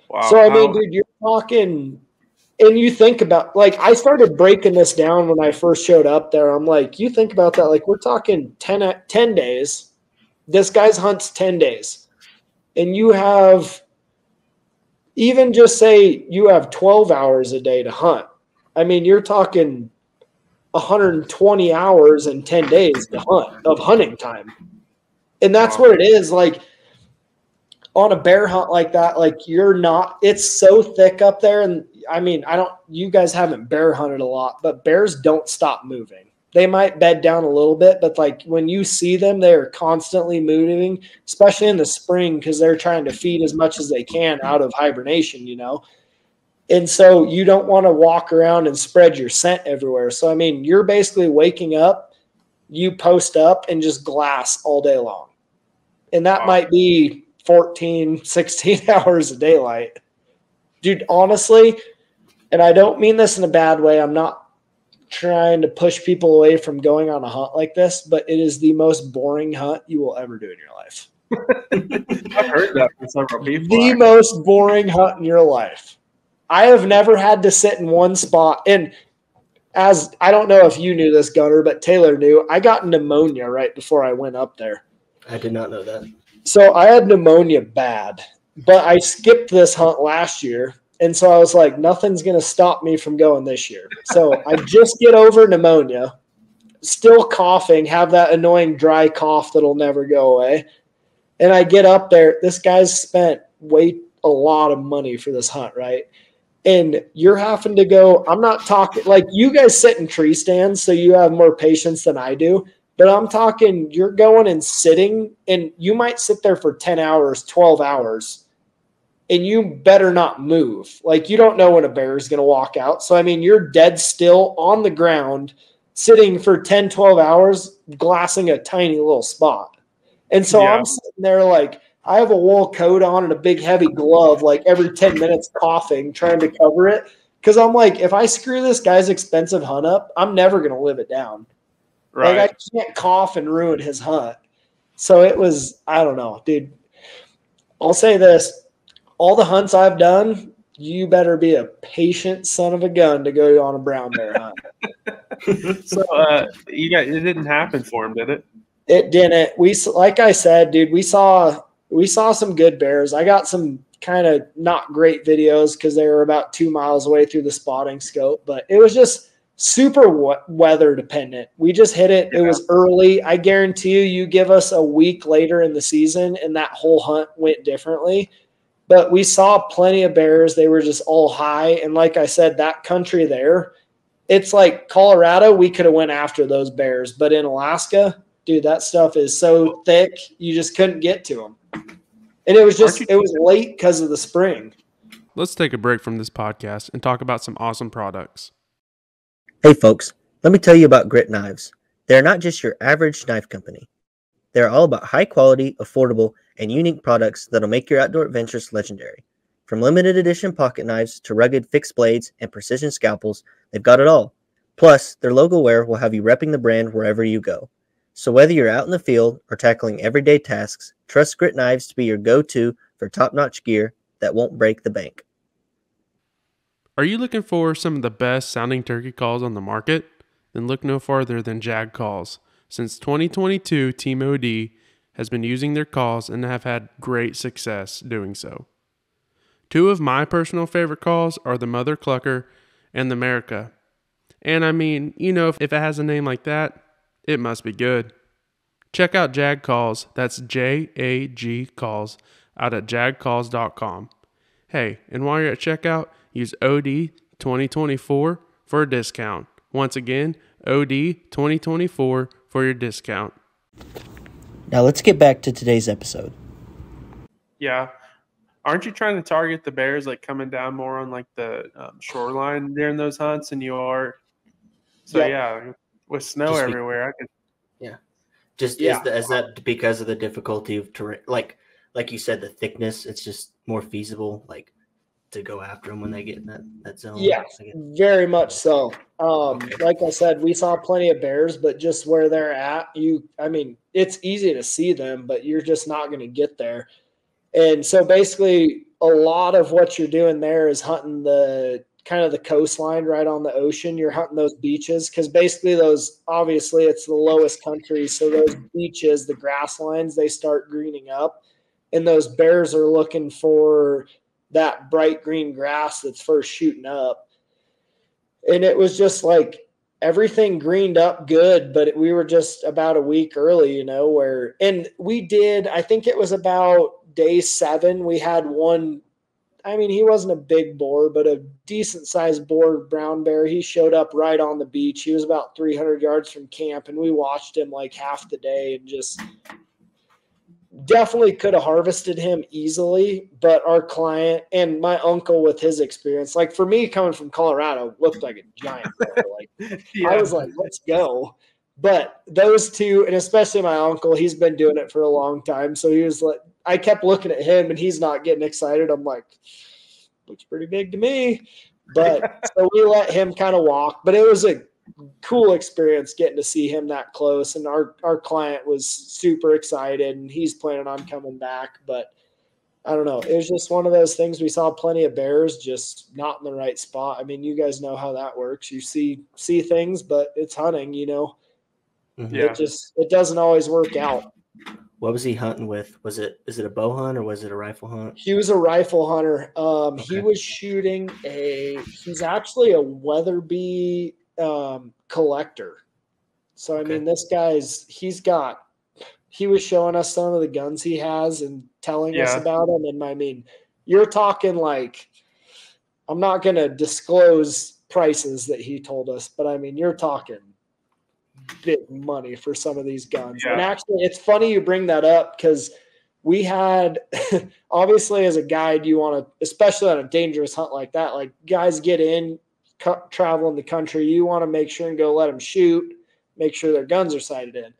Wow. So, I mean, dude, you're talking – and you think about – like, I started breaking this down when I first showed up there. I'm like, you think about that. Like, we're talking 10 days. This guy's hunts 10 days. And you have – even just say you have 12 hours a day to hunt. I mean, you're talking – 120 hours and 10 days to hunt of hunting time. And that's what it is. Like on a bear hunt like that, like it's so thick up there. And I mean, you guys haven't bear hunted a lot, but bears don't stop moving. They might bed down a little bit, but like when you see them, they're constantly moving, especially in the spring, because they're trying to feed as much as they can out of hibernation, you know? And so you don't want to walk around and spread your scent everywhere. So, I mean, you're basically waking up, you post up and just glass all day long. And that might be 14, 16 hours of daylight. Dude, honestly, and I don't mean this in a bad way. I'm not trying to push people away from going on a hunt like this, but it is the most boring hunt you will ever do in your life. I've heard that from several people. The most boring hunt in your life. I have never had to sit in one spot. And as I don't know if you knew this, Gunner, but Taylor knew, I got pneumonia right before I went up there. I did not know that. So I had pneumonia bad, but I skipped this hunt last year. And so I was like, nothing's going to stop me from going this year. So I just get over pneumonia, still coughing, have that annoying dry cough that'll never go away. And I get up there. This guy's spent a lot of money for this hunt, right? And you're having to go. I'm not talking like you guys sit in tree stands, so you have more patience than I do. But I'm talking, you're going and sitting, and you might sit there for 10 hours, 12 hours, and you better not move. Like, you don't know when a bear is going to walk out. So, I mean, you're dead still on the ground, sitting for 10, 12 hours, glassing a tiny little spot. And so I'm sitting there like, I have a wool coat on and a big heavy glove, like every 10 minutes coughing, trying to cover it. Because I'm like, if I screw this guy's expensive hunt up, I'm never going to live it down. Right. Like, I can't cough and ruin his hunt. So it was, I don't know, dude. I'll say this. All the hunts I've done, you better be a patient son of a gun to go on a brown bear hunt. So it didn't happen for him, did it? It didn't. Like I said, dude, we saw some good bears. I got some kind of not great videos because they were about 2 miles away through the spotting scope, but it was just super weather dependent. We just hit it. Yeah. It was early. I guarantee you give us a week later in the season and that whole hunt went differently. But we saw plenty of bears. They were just all high. And like I said, that country there, it's like Colorado, we could have went after those bears. But in Alaska, dude, that stuff is so thick, you just couldn't get to them. And it was late because of the spring. Let's take a break from this podcast and talk about some awesome products. Hey folks, let me tell you about GritKnives. They're not just your average knife company. They're all about high quality, affordable, and unique products that'll make your outdoor adventures legendary. From limited edition pocket knives to rugged fixed blades and precision scalpels, they've got it all. Plus, their logo wear will have you repping the brand wherever you go. So whether you're out in the field or tackling everyday tasks, trust GritKnives to be your go-to for top-notch gear that won't break the bank. Are you looking for some of the best sounding turkey calls on the market? Then look no farther than JAG Calls. Since 2022, Team OD has been using their calls and have had great success doing so. Two of my personal favorite calls are the Mother Clucker and the America. And I mean, if it has a name like that, it must be good. Check out JAG Calls, that's JAG Calls, out at jagcalls.com. Hey, and while you're at checkout, use OD 2024 for a discount. Once again, OD 2024 for your discount. Now let's get back to today's episode. Yeah. Aren't you trying to target the bears like coming down more on like the shoreline during those hunts than you are? So yeah, with snow everywhere, I could. Yeah. Is that because of the difficulty of terrain? Like you said, the thickness. It's just more feasible, like to go after them when they get in that zone. Yeah, very much so. Like I said, we saw plenty of bears, but just where they're at, it's easy to see them, but you're just not going to get there. And so basically a lot of what you're doing there is hunting the kind of the coastline right on the ocean. You're hunting those beaches because basically obviously it's the lowest country. So those beaches, the grass lines, they start greening up and those bears are looking for that bright green grass that's first shooting up. And it was just like everything greened up good, but we were just about a week early, and we did, I think it was about day 7, we had one, he wasn't a big boar, but a decent sized boar brown bear. He showed up right on the beach. He was about 300 yards from camp and we watched him like half the day and just definitely could have harvested him easily, but our client and my uncle with his experience, like for me coming from Colorado, looked like a giant bear. Like I was like, let's go. But those two, and especially my uncle, he's been doing it for a long time. So he was like, I kept looking at him and he's not getting excited. I'm like, looks pretty big to me. But so we let him kind of walk, but it was a cool experience getting to see him that close. And our client was super excited and he's planning on coming back. But I don't know. It was just one of those things. We saw plenty of bears, just not in the right spot. I mean, you guys know how that works. You see things, but it's hunting, you know. Yeah. It doesn't always work out. What was he hunting with? Is it a bow hunt or was it a rifle hunt? He was a rifle hunter. He was shooting he's actually a Weatherby collector. So I mean, this guy's he was showing us some of the guns he has and telling us about them. And I mean, you're talking like, I'm not going to disclose prices that he told us, but I mean, you're talking big money for some of these guns. Yeah. And actually, it's funny you bring that up because we had, obviously as a guide, you want to, especially on a dangerous hunt like that, like guys get in, travel in the country, you want to make sure and go let them shoot, make sure their guns are sighted in.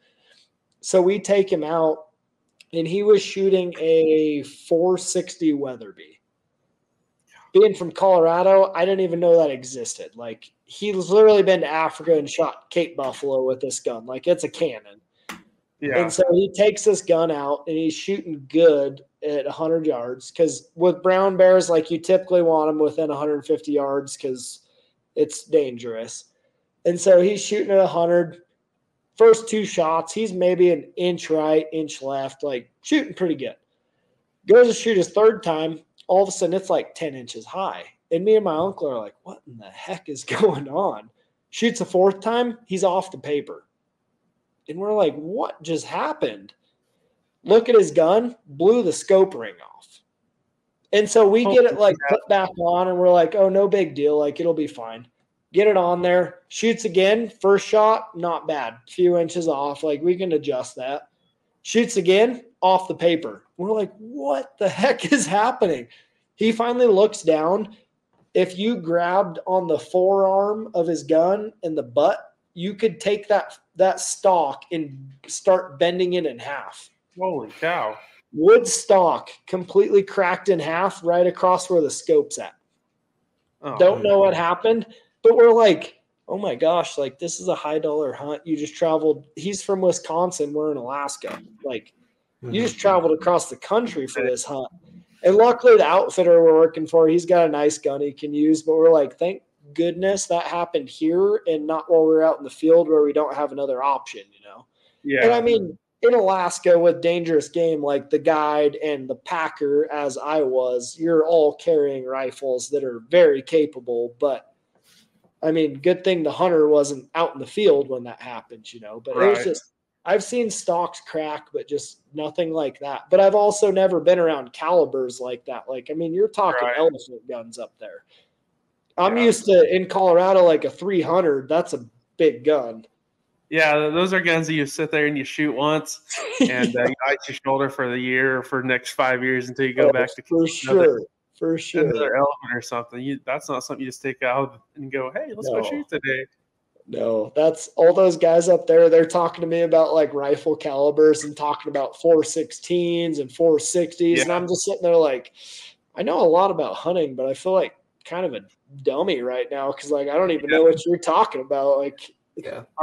So we take him out, and he was shooting a 460 Weatherby. Being from Colorado, I didn't even know that existed. Like, he's literally been to Africa and shot Cape buffalo with this gun. Like, it's a cannon. Yeah. And so he takes this gun out, and he's shooting good at 100 yards because with brown bears, like, you typically want them within 150 yards because it's dangerous. And so he's shooting at 100. First two shots, he's maybe an inch right, inch left, like shooting pretty good. Goes to shoot his third time. All of a sudden, it's like 10 inches high. And me and my uncle are like, what in the heck is going on? Shoots a fourth time, he's off the paper. And we're like, what just happened? Look at his gun, blew the scope ring off. And so we get it like put back on, and we're like, oh, no big deal. Like, it'll be fine. Get it on there, shoots again, first shot, not bad, few inches off, like we can adjust that. Shoots again, off the paper. We're like, what the heck is happening? He finally looks down. If you grabbed on the forearm of his gun and the butt, you could take that stock and start bending it in half. Holy cow. Wood stock completely cracked in half right across where the scope's at. Oh, don't know what happened. But we're like, oh my gosh, like this is a high dollar hunt. You just traveled. He's from Wisconsin. We're in Alaska. Like you just traveled across the country for this hunt. And luckily the outfitter we're working for, he's got a nice gun he can use. But we're like, thank goodness that happened here and not while we're out in the field where we don't have another option, you know? Yeah. And I mean, in Alaska with dangerous game like the guide and the packer, as I was, you're all carrying rifles that are very capable, but I mean, good thing the hunter wasn't out in the field when that happened, you know. But it was just, I've seen stocks crack, but just nothing like that. But I've also never been around calibers like that. Like, I mean, you're talking elephant guns up there. I'm used to, in Colorado, like a 300. That's a big gun. Yeah, those are guns that you sit there and you shoot once, and you ice your shoulder for the year or for the next 5 years until you go back to for sure. For sure. Another elephant or something. That's not something you just take out and go, hey, let's go shoot today. No, that's all those guys up there. They're talking to me about like rifle calibers and talking about 416s and 460s. Yeah. And I'm just sitting there like, I know a lot about hunting, but I feel like kind of a dummy right now because like I don't even know what you're talking about. Like,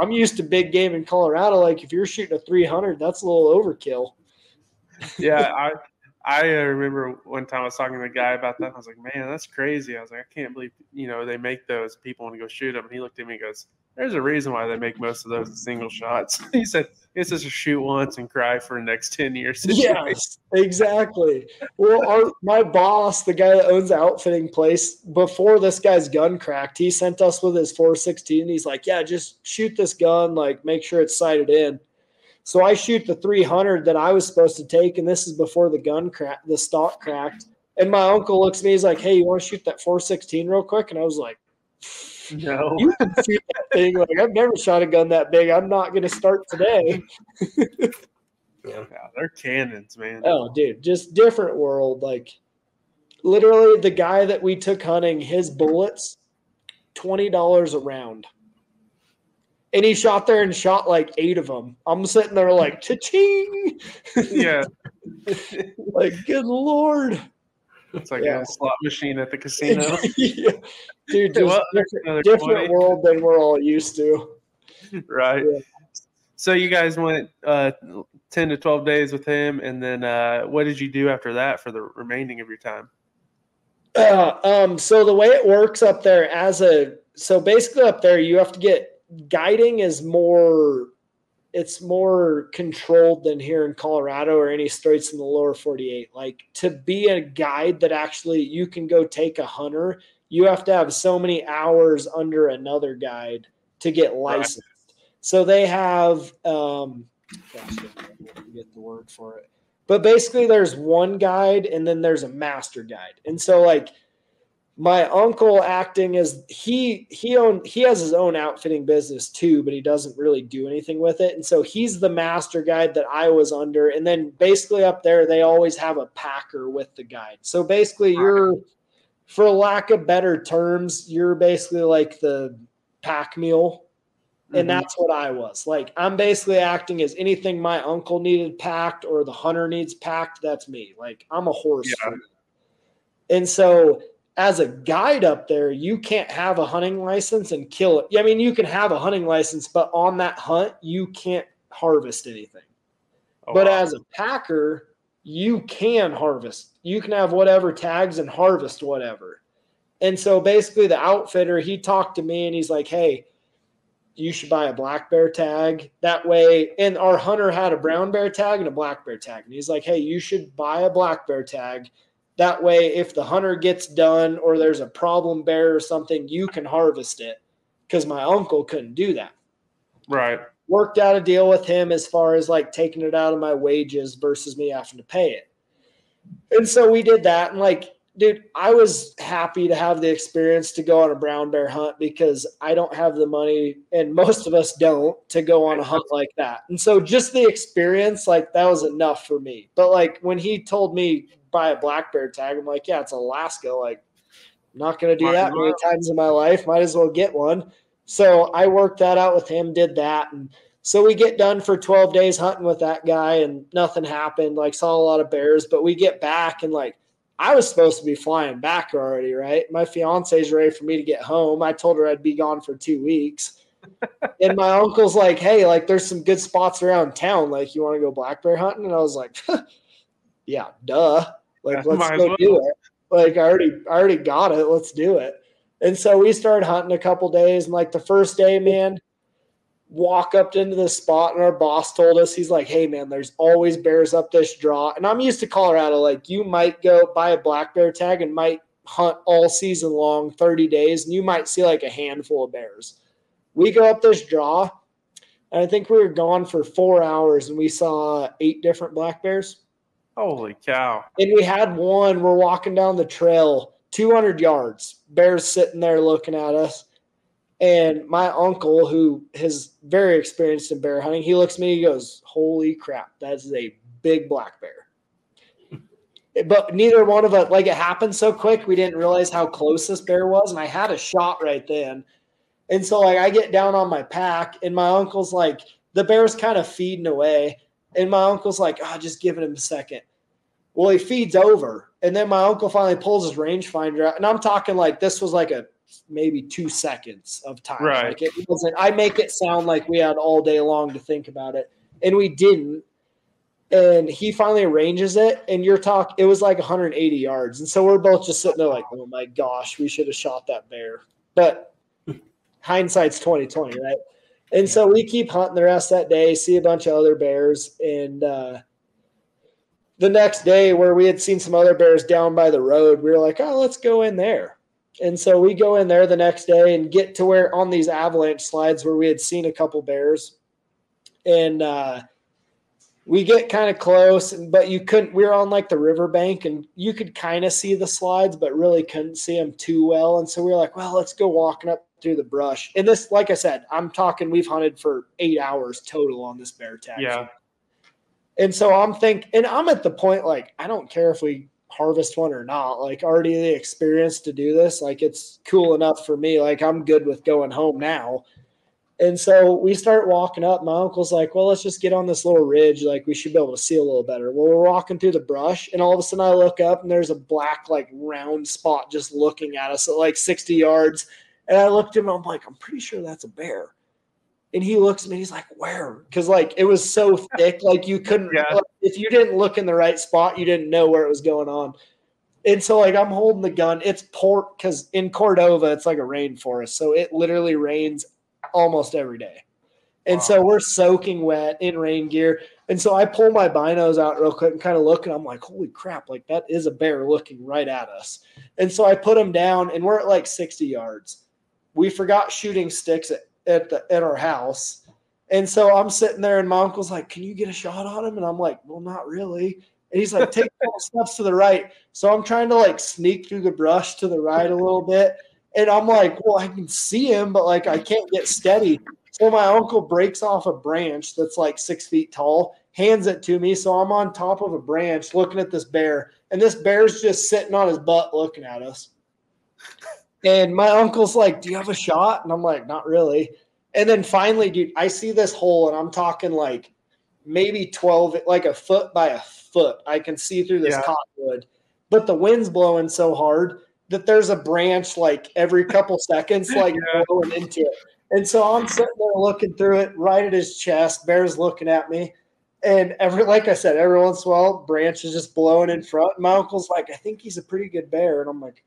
I'm used to big game in Colorado. Like if you're shooting a 300, that's a little overkill. Yeah, I remember one time I was talking to a guy about that. And I was like, man, that's crazy. I was like, I can't believe, they make those. People want to go shoot them. And he looked at me and goes, there's a reason why they make most of those in single shots. He said, it's just a shoot once and cry for the next 10 years. Yes, exactly. Well, my boss, the guy that owns the outfitting place, before this guy's gun cracked, he sent us with his 416. He's like, yeah, just shoot this gun. Like, make sure it's sighted in. So I shoot the 300 that I was supposed to take, and this is before the stock cracked. And my uncle looks at me, he's like, hey, you want to shoot that 416 real quick? And I was like, no. You can shoot that thing. Like, I've never shot a gun that big. I'm not going to start today. Yeah, they're cannons, man. Oh, dude, just different world. Like, literally, the guy that we took hunting, his bullets, $20 a round. And he shot there and shot like 8 of them. I'm sitting there like, cha-ching. Yeah. Like, good Lord. It's like a slot machine at the casino. Yeah. Dude, just different world than we're all used to. Right. So you guys went 10 to 12 days with him, and then what did you do after that for the remaining of your time? So the way it works up there so basically up there you have to get guiding is it's more controlled than here in Colorado or any states in the lower 48. Like to be a guide that actually you can go take a hunter, you have to have so many hours under another guide to get licensed. Right. So they have, gosh, I forget the word for it. But basically there's one guide and then there's a master guide. And so like my uncle acting as he has his own outfitting business too, but he doesn't really do anything with it. And so he's the master guide that I was under. And then basically up there, they always have a packer with the guide. So basically you're, for lack of better terms, you're basically like the pack mule. And that's what I was. Like, I'm basically acting as anything my uncle needed packed or the hunter needs packed. That's me. Like, I'm a horse. Yeah. And so as a guide up there, you can't have a hunting license and kill it. I mean, you can have a hunting license, but on that hunt, you can't harvest anything. But as a packer, you can harvest. You can have whatever tags and harvest whatever. And so basically the outfitter, he talked to me and he's like, hey, you should buy a black bear tag that way. And our hunter had a brown bear tag and a black bear tag. And he's like, hey, you should buy a black bear tag. That way, if the hunter gets done or there's a problem bear or something, you can harvest it. Because my uncle couldn't do that. Right. Worked out a deal with him as far as like taking it out of my wages versus me having to pay it. And so we did that. And like, dude, I was happy to have the experience to go on a brown bear hunt because I don't have the money, and most of us don't, to go on a hunt like that. And so just the experience, like that was enough for me. But like when he told me buy a black bear tag, I'm like, yeah, it's Alaska. Like, I'm not going to do that many times in my life. Might as well get one. So I worked that out with him, did that. And so we get done for 12 days hunting with that guy and nothing happened. Like saw a lot of bears, but we get back and like, I was supposed to be flying back already, right? My fiance's ready for me to get home. I told her I'd be gone for 2 weeks. And my uncle's like, hey, like there's some good spots around town. Like, you want to go black bear hunting? And I was like, yeah, duh. Like, let's go do it. Like, I already got it. Let's do it. And so we started hunting a couple days. And like the first day, man, walk up into the spot, and our boss told us, he's like, hey man, there's always bears up this draw. And I'm used to Colorado. Like, you might go buy a black bear tag and might hunt all season long, 30 days, and you might see like a handful of bears. We go up this draw, and I think we were gone for 4 hours, and we saw 8 different black bears. Holy cow. And we had one, we're walking down the trail 200 yards, bears sitting there looking at us. And my uncle, who is very experienced in bear hunting, he looks at me, he goes, holy crap, that is a big black bear. But neither one of us, like, it happened so quick, we didn't realize how close this bear was. And I had a shot right then. And so, like, I get down on my pack, and my uncle's like, the bear's kind of feeding away. And my uncle's like, just giving him a second. Well, he feeds over. And then my uncle finally pulls his rangefinder out. And I'm talking like this was like maybe 2 seconds of time. Right. Like, it wasn't, I make it sound like we had all day long to think about it. And we didn't. And he finally arranges it. And it was like 180 yards. And so we're both just sitting there like, oh my gosh, we should have shot that bear. But hindsight's 20/20, right? And so we keep hunting the rest of that day, see a bunch of other bears. And the next day, where we had seen some other bears down by the road, we were like, oh, let's go in there. And so we go in there the next day and get to where on these avalanche slides where we had seen a couple bears. And we get kind of close, but we were on like the riverbank, and you could kind of see the slides, but really couldn't see them too well. And so we were like, well, let's go walking up through the brush. And this, like I said, I'm talking, we've hunted for 8 hours total on this bear tag. Yeah. And so I'm at the point, like, I don't care if we harvest one or not. Like, already the experience to do this, like, it's cool enough for me. Like, I'm good with going home now. And so we start walking up. My uncle's like, well, let's just get on this little ridge. Like, we should be able to see a little better. Well, we're walking through the brush, and all of a sudden I look up, and there's a black, like, round spot just looking at us at like 60 yards. And I looked at him, and I'm like, I'm pretty sure that's a bear. And he looks at me, he's like, where? Because like it was so thick, like you couldn't, like, if you didn't look in the right spot, you didn't know where it was going on. And so like I'm holding the gun. It's because in Cordova, it's like a rainforest. So it literally rains almost every day. And so we're soaking wet in rain gear. And so I pull my binos out real quick and kind of look, and I'm like, holy crap, like that is a bear looking right at us. And so I put him down, and we're at like 60 yards. We forgot shooting sticks at our house. And so I'm sitting there, and my uncle's like, can you get a shot on him? And I'm like, well, not really. And he's like, take a couple steps to the right. So I'm trying to like sneak through the brush to the right a little bit. And I'm like, well, I can see him, but like I can't get steady. So my uncle breaks off a branch that's like 6 feet tall, hands it to me. So I'm on top of a branch looking at this bear, and this bear's just sitting on his butt looking at us. And my uncle's like, do you have a shot? And I'm like, not really. And then finally, dude, I see this hole, and I'm talking like maybe 12, like a foot by a foot. I can see through this cottonwood, but the wind's blowing so hard that there's a branch like every couple seconds, like blowing into it. And so I'm sitting there looking through it right at his chest. Bear's looking at me. And like I said, every once in a while, branch is just blowing in front. And my uncle's like, I think he's a pretty good bear. And I'm like,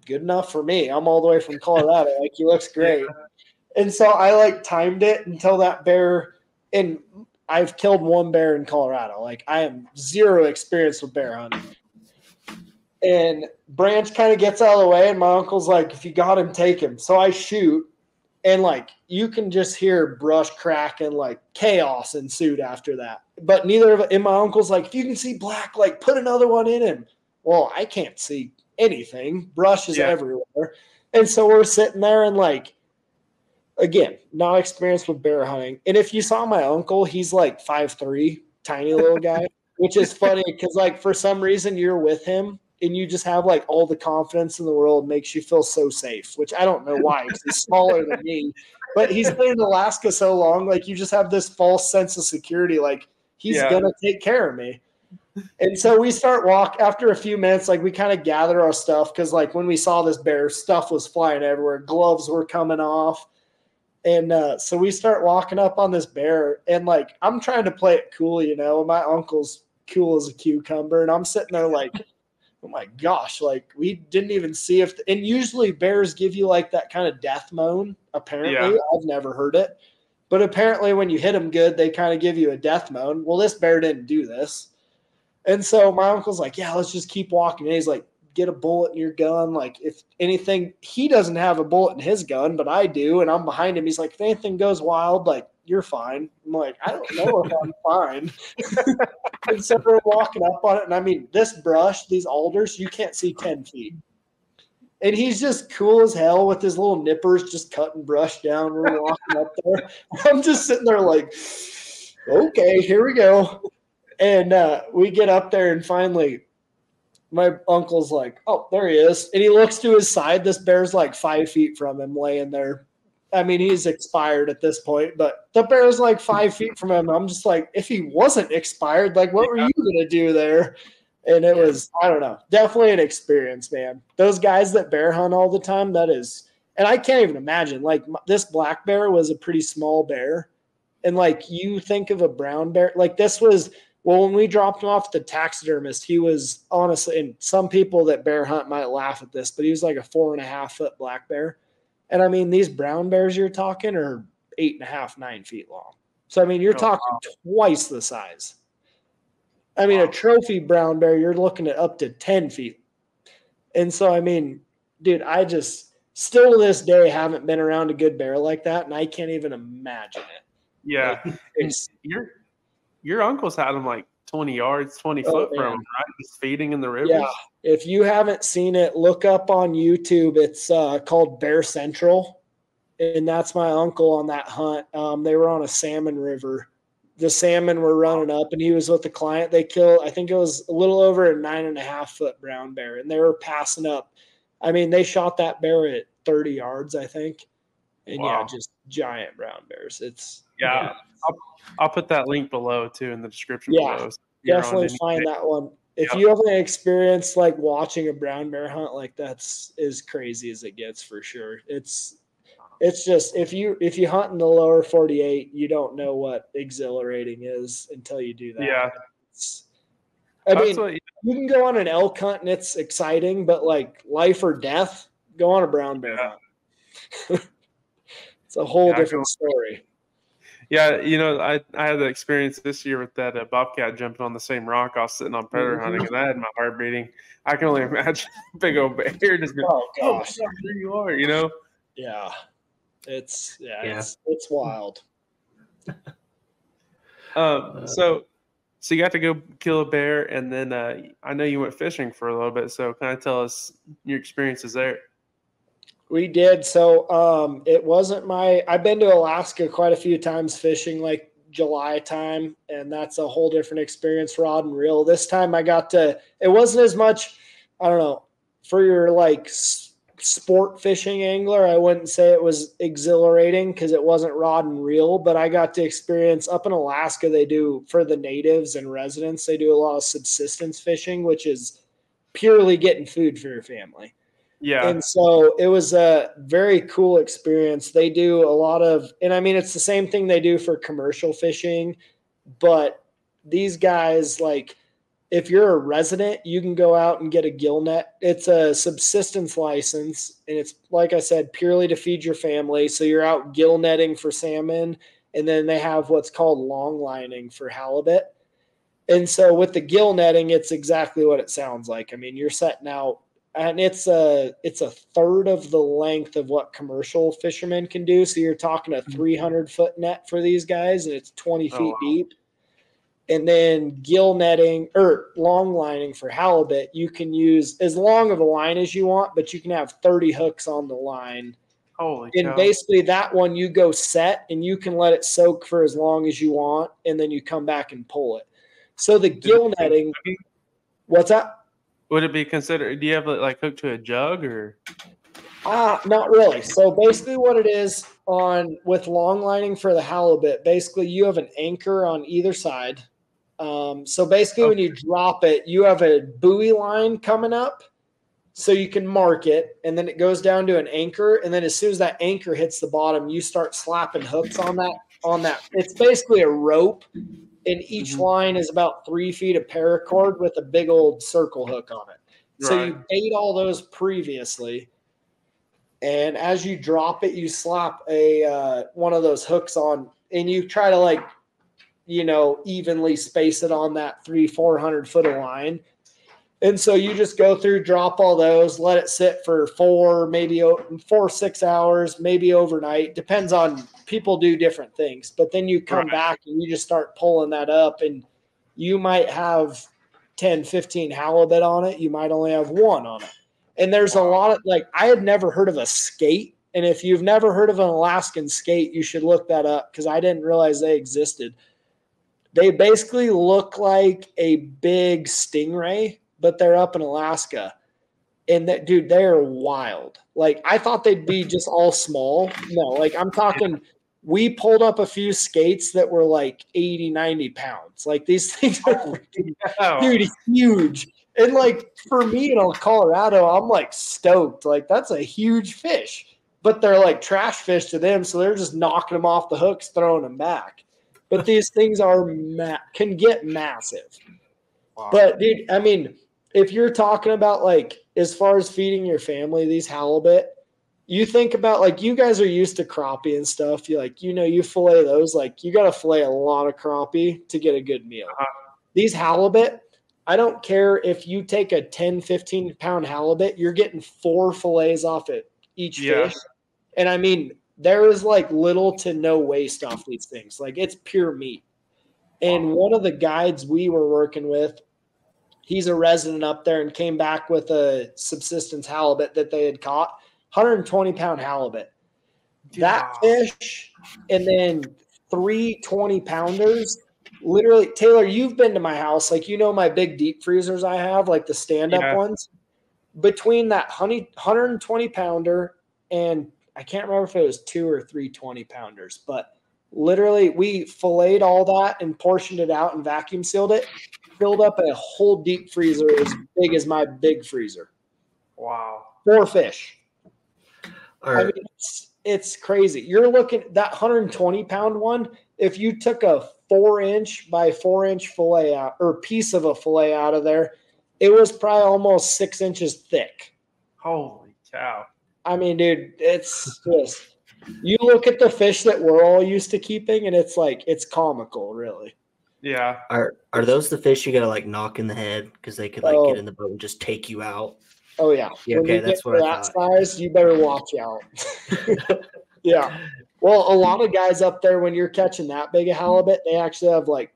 good enough for me. I'm all the way from Colorado. Like, he looks great. And so I like timed it until that bear, and I've killed one bear in Colorado. Like, I am zero experience with bear hunting. And branch kind of gets out of the way, and my uncle's like, if you got him, take him. So I shoot. And like you can just hear brush crack and like chaos ensued after that. But neither of it. And my uncle's like, if you can see black, like put another one in him. Well, I can't see anything. Brush is everywhere. And so we're sitting there and like, again, not experienced with bear hunting. And if you saw my uncle, he's like 5'3", tiny little guy, which is funny because like for some reason you're with him and you just have like all the confidence in the world, makes you feel so safe, which I don't know why, because he's smaller than me, but he's been in Alaska so long, like you just have this false sense of security, like he's gonna take care of me. And so we start after a few minutes, like we kind of gather our stuff, because like when we saw this bear, stuff was flying everywhere, gloves were coming off. And so we start walking up on this bear, and like I'm trying to play it cool, you know, my uncle's cool as a cucumber, and I'm sitting there like, oh my gosh, like we didn't even see and usually bears give you like that kind of death moan. Apparently, I've never heard it, but apparently when you hit them good, they kind of give you a death moan. Well, this bear didn't do this. And so my uncle's like, yeah, let's just keep walking. And he's like, get a bullet in your gun. Like if anything, he doesn't have a bullet in his gun, but I do. And I'm behind him. He's like, if anything goes wild, like you're fine. I'm like, I don't know if I'm fine. And so we're walking up on it. And I mean, this brush, these alders, you can't see 10 feet. And he's just cool as hell with his little nippers, just cutting brush down. We're walking up there. I'm just sitting there like, okay, here we go. And we get up there, and finally my uncle's like, oh, there he is. And he looks to his side. This bear's like 5 feet from him laying there. I mean, he's expired at this point, but the bear's like 5 feet from him. I'm just like, if he wasn't expired, like what were you going to do there? And it was, I don't know, definitely an experience, man. Those guys that bear hunt all the time, that is, and I can't even imagine, like this black bear was a pretty small bear. And like you think of a brown bear, like this was, well, when we dropped him off the taxidermist, he was honestly, and some people that bear hunt might laugh at this, but he was like a 4.5 foot black bear. And I mean, these brown bears you're talking are 8.5, 9 feet long. So, I mean, you're talking twice the size. I mean, a trophy brown bear, you're looking at up to 10 feet. And so, I mean, dude, I just still to this day haven't been around a good bear like that. And I can't even imagine it. Yeah. Like, your uncle's had him like 20 yards, 20 foot from him, right? Just feeding in the rivers. Yeah. If you haven't seen it, look up on YouTube. It's called Bear Central. And that's my uncle on that hunt. They were on a salmon river. The salmon were running up, and he was with the client. They killed, I think it was a little over a 9.5 foot brown bear, and they were passing up. I mean, they shot that bear at 30 yards, I think. And just giant brown bears. It's I'll put that link below too in the description below. So definitely find that one. If you have any experience like watching a brown bear hunt, like that's as crazy as it gets for sure. It's just if you hunt in the lower 48, you don't know what exhilarating is until you do that. Yeah. I mean, you can go on an elk hunt and it's exciting, but like life or death, go on a brown bear hunt. It's a whole different story. Yeah, I had the experience this year with that bobcat jumping on the same rock. I was sitting on predator hunting, and I had my heart beating. I can only imagine a big old bear just going, oh gosh, there you are, Yeah, it's wild. So you got to go kill a bear, and then I know you went fishing for a little bit. So kind of tell us your experiences there. We did. So it wasn't I've been to Alaska quite a few times fishing, like July time, and that's a whole different experience, rod and reel. This time it wasn't as much, I don't know, for your like sport fishing angler, I wouldn't say it was exhilarating because it wasn't rod and reel, but I got to experience up in Alaska, they do for the natives and residents, they do a lot of subsistence fishing, which is purely getting food for your family. Yeah. And so it was a very cool experience. They do a lot of, and I mean, it's the same thing they do for commercial fishing, but these guys, like, if you're a resident, you can go out and get a gill net. It's a subsistence license, and it's, like I said, purely to feed your family. So you're out gill netting for salmon, and then they have what's called long lining for halibut. And so with the gill netting, it's exactly what it sounds like. I mean, you're setting out, and it's a third of the length of what commercial fishermen can do. So you're talking a 300-foot net for these guys, and it's 20 feet deep. And then gill netting or long lining for halibut, you can use as long of a line as you want, but you can have 30 hooks on the line. Holy and cow. Basically that one you go set and you can let it soak for as long as you want, and then you come back and pull it. So the gill netting, what's that? Would it be considered, do you have it like hooked to a jug or? Not really. So basically what it is with long lining for the halibut, basically you have an anchor on either side. So basically when you drop it, you have a buoy line coming up so you can mark it, and then it goes down to an anchor. And then as soon as that anchor hits the bottom, you start slapping hooks on that. It's basically a rope, and each line is about 3 feet of paracord with a big old circle hook on it. So you bait all those previously. And as you drop it, you slap one of those hooks on, and you try to evenly space it on that 300-400 foot of line. And so you just go through, drop all those, let it sit for 4 or 6 hours, maybe overnight. Depends on, people do different things. But then you come back and you just start pulling that up, and you might have 10, 15 halibut on it. You might only have 1 on it. And there's a lot of, I had never heard of a skate. And if you've never heard of an Alaskan skate, you should look that up because I didn't realize they existed. They basically look like a big stingray, but they're up in Alaska. And that, dude, they are wild. I thought they'd be just all small. No, I'm talking, we pulled up a few skates that were 80, 90 pounds. These things are dude, huge. And for me in Colorado, I'm stoked. That's a huge fish. But they're trash fish to them, so they're just knocking them off the hooks, throwing them back. But these things can get massive. Wow. But dude, I mean, if you're talking about as far as feeding your family, these halibut, you think about you guys are used to crappie and stuff. You fillet those. You got to fillet a lot of crappie to get a good meal. These halibut, I don't care if you take a 10, 15 pound halibut, you're getting 4 fillets off it each fish. And I mean, there is little to no waste off these things. It's pure meat. And one of the guides we were working with, he's a resident up there and came back with a subsistence halibut that they had caught, 120 pound halibut. That fish, and then 3 20 pounders. Literally, Taylor, you've been to my house. My big deep freezers I have, the stand-up ones. Between that 120 pounder and I can't remember if it was 2 or 3 20 pounders, but literally we filleted all that and portioned it out and vacuum sealed it, filled up a whole deep freezer as big as my big freezer. Wow. 4 fish. All right. I mean, it's crazy. You're looking that 120-pound one. If you took a 4-inch by 4-inch fillet out or piece of a fillet out of there, it was probably almost 6 inches thick. Holy cow! I mean, dude, it's just you look at the fish that we're all used to keeping, and it's like it's comical, really. Yeah. Are those the fish you gotta like knock in the head because they could like get in the boat and just take you out? Oh yeah. Yeah, When okay, you that's get what to I that thought. size, you better watch out. Yeah. Well, a lot of guys up there, when you're catching that big a halibut, they actually have like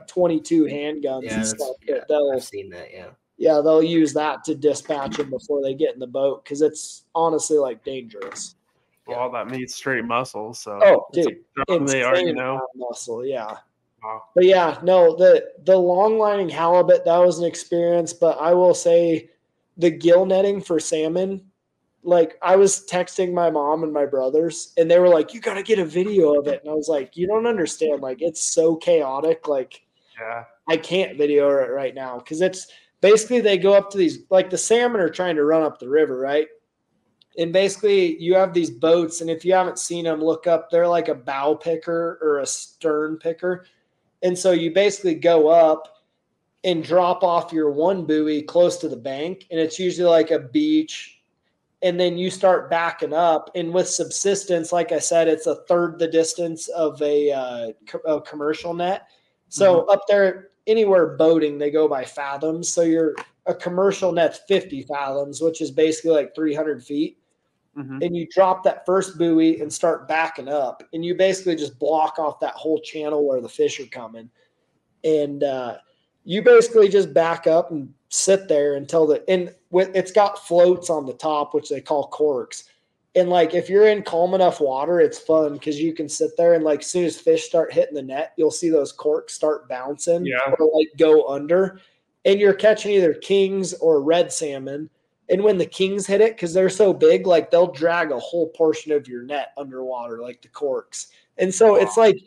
22 handguns Yeah, and that's stuff yeah. that they'll I've seen that. Yeah. yeah, they'll use that to dispatch them before they get in the boat because it's honestly like dangerous. Well, all that meat's straight muscle. So. Oh, it's dude, strong they are, insane you know. amount of muscle. Yeah. Wow. But yeah, no, the long lining halibut, that was an experience. But I will say the gill netting for salmon, like I was texting my mom and my brothers, and they were like, "You got to get a video of it." And I was like, "You don't understand. Like it's so chaotic. Like Yeah. I can't video it right now because it's basically they go up to these like the salmon are trying to run up the river, right? And basically you have these boats, and if you haven't seen them, look up. They're like a bow picker or a stern picker. And so you basically go up and drop off your one buoy close to the bank, and it's usually like a beach. And then you start backing up. And with subsistence, like I said, it's a third the distance of a commercial net. So up there, anywhere boating, they go by fathoms. So a commercial net's 50 fathoms, which is basically like 300 feet. And you drop that first buoy and start backing up, and you basically just block off that whole channel where the fish are coming. And you basically just back up and sit there until it's got floats on the top, which they call corks. And like if you're in calm enough water, it's fun because you can sit there and like as soon as fish start hitting the net, you'll see those corks start bouncing or like go under, and you're catching either kings or red salmon. And when the kings hit it, because they're so big, like they'll drag a whole portion of your net underwater, like the corks. And so it's like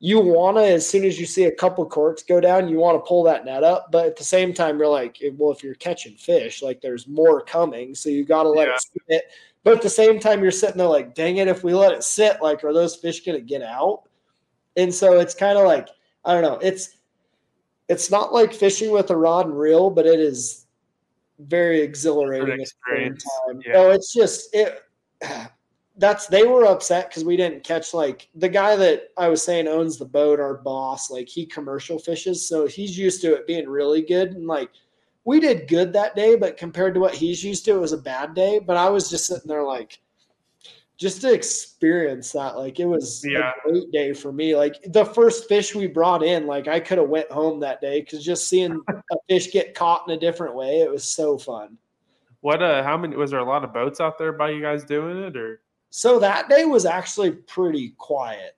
you want to, as soon as you see a couple corks go down, you want to pull that net up. But at the same time, you're like, well, if you're catching fish, like there's more coming. So you got to let it sit. But at the same time, you're sitting there like, dang it, if we let it sit, like, are those fish going to get out? And so it's kind of like, I don't know. It's not like fishing with a rod and reel, but it is very exhilarating at the same time. Yeah. No, it's just they were upset because we didn't catch, like the guy that I was saying owns the boat, our boss, like he commercial fishes, so he's used to it being really good. And like we did good that day, but compared to what he's used to, it was a bad day. But I was just sitting there like, just to experience that, like it was a great day for me. Like the first fish we brought in, like I could have went home that day because just seeing a fish get caught in a different way, it was so fun. What how many was there a lot of boats out there by you guys doing it, or? So that day was actually pretty quiet.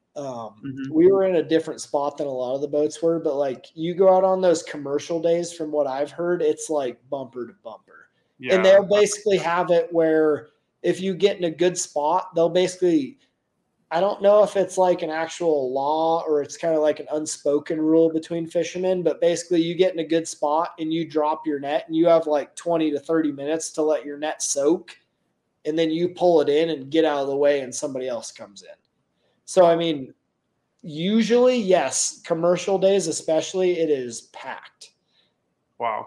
We were in a different spot than a lot of the boats were, but like you go out on those commercial days, from what I've heard, it's like bumper to bumper. Yeah. And they'll basically have it where if you get in a good spot, they'll basically, I don't know if it's like an actual law or it's kind of like an unspoken rule between fishermen, but basically you get in a good spot and you drop your net and you have like 20 to 30 minutes to let your net soak. And then you pull it in and get out of the way and somebody else comes in. So, I mean, usually, yes, commercial days especially, it is packed. Wow.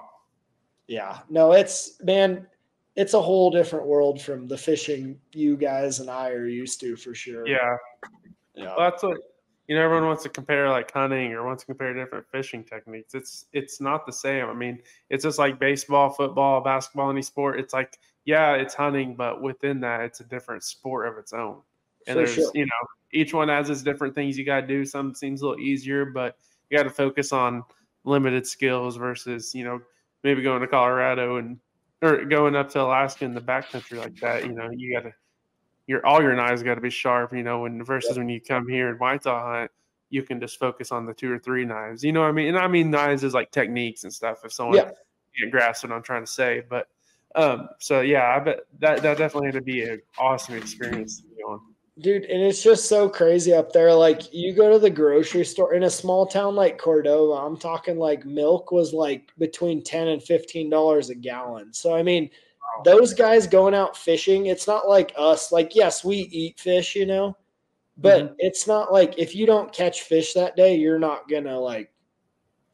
Yeah. No, it's a whole different world from the fishing you guys and I are used to, for sure. Yeah. Well, that's what, everyone wants to compare like hunting or wants to compare different fishing techniques. It's not the same. I mean, it's just like baseball, football, basketball, any sport. It's like, yeah, it's hunting, but within that, it's a different sport of its own. And there's, each one has its different things you got to do. Some seems a little easier, but you got to focus on limited skills versus, maybe going to Colorado or going up to Alaska in the backcountry like that. You got to, all your knives got to be sharp, versus when you come here and whitetail hunt, you can just focus on the 2 or 3 knives. You know what I mean? And I mean knives is like techniques and stuff. If someone can't grasp what I'm trying to say, but so yeah, I bet that definitely had to be an awesome experience to be on. Dude, and it's just so crazy up there. Like you go to the grocery store in a small town like Cordova, I'm talking like milk was like between $10 and $15 a gallon. So I mean, those guys going out fishing, it's not like us. Like, yes, we eat fish, you know, but it's not like if you don't catch fish that day, you're not going to like,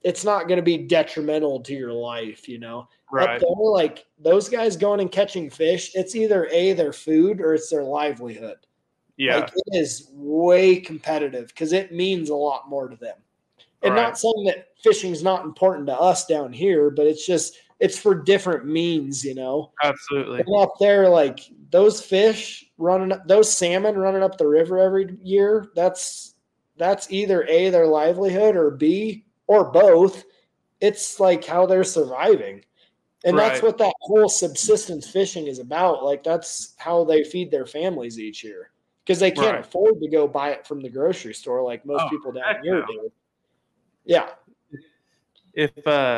it's not going to be detrimental to your life, you know. Right. Up there, like those guys going and catching fish, it's either their food or it's their livelihood. Yeah. Like it is way competitive because it means a lot more to them. And not saying that fishing is not important to us down here, but it's for different means, you know. Absolutely. And up there, like those those salmon running up the river every year, that's either A, their livelihood, or B, or both. It's like how they're surviving. And that's what that whole subsistence fishing is about. Like that's how they feed their families each year. Because they can't afford to go buy it from the grocery store like most people down here do. Yeah. If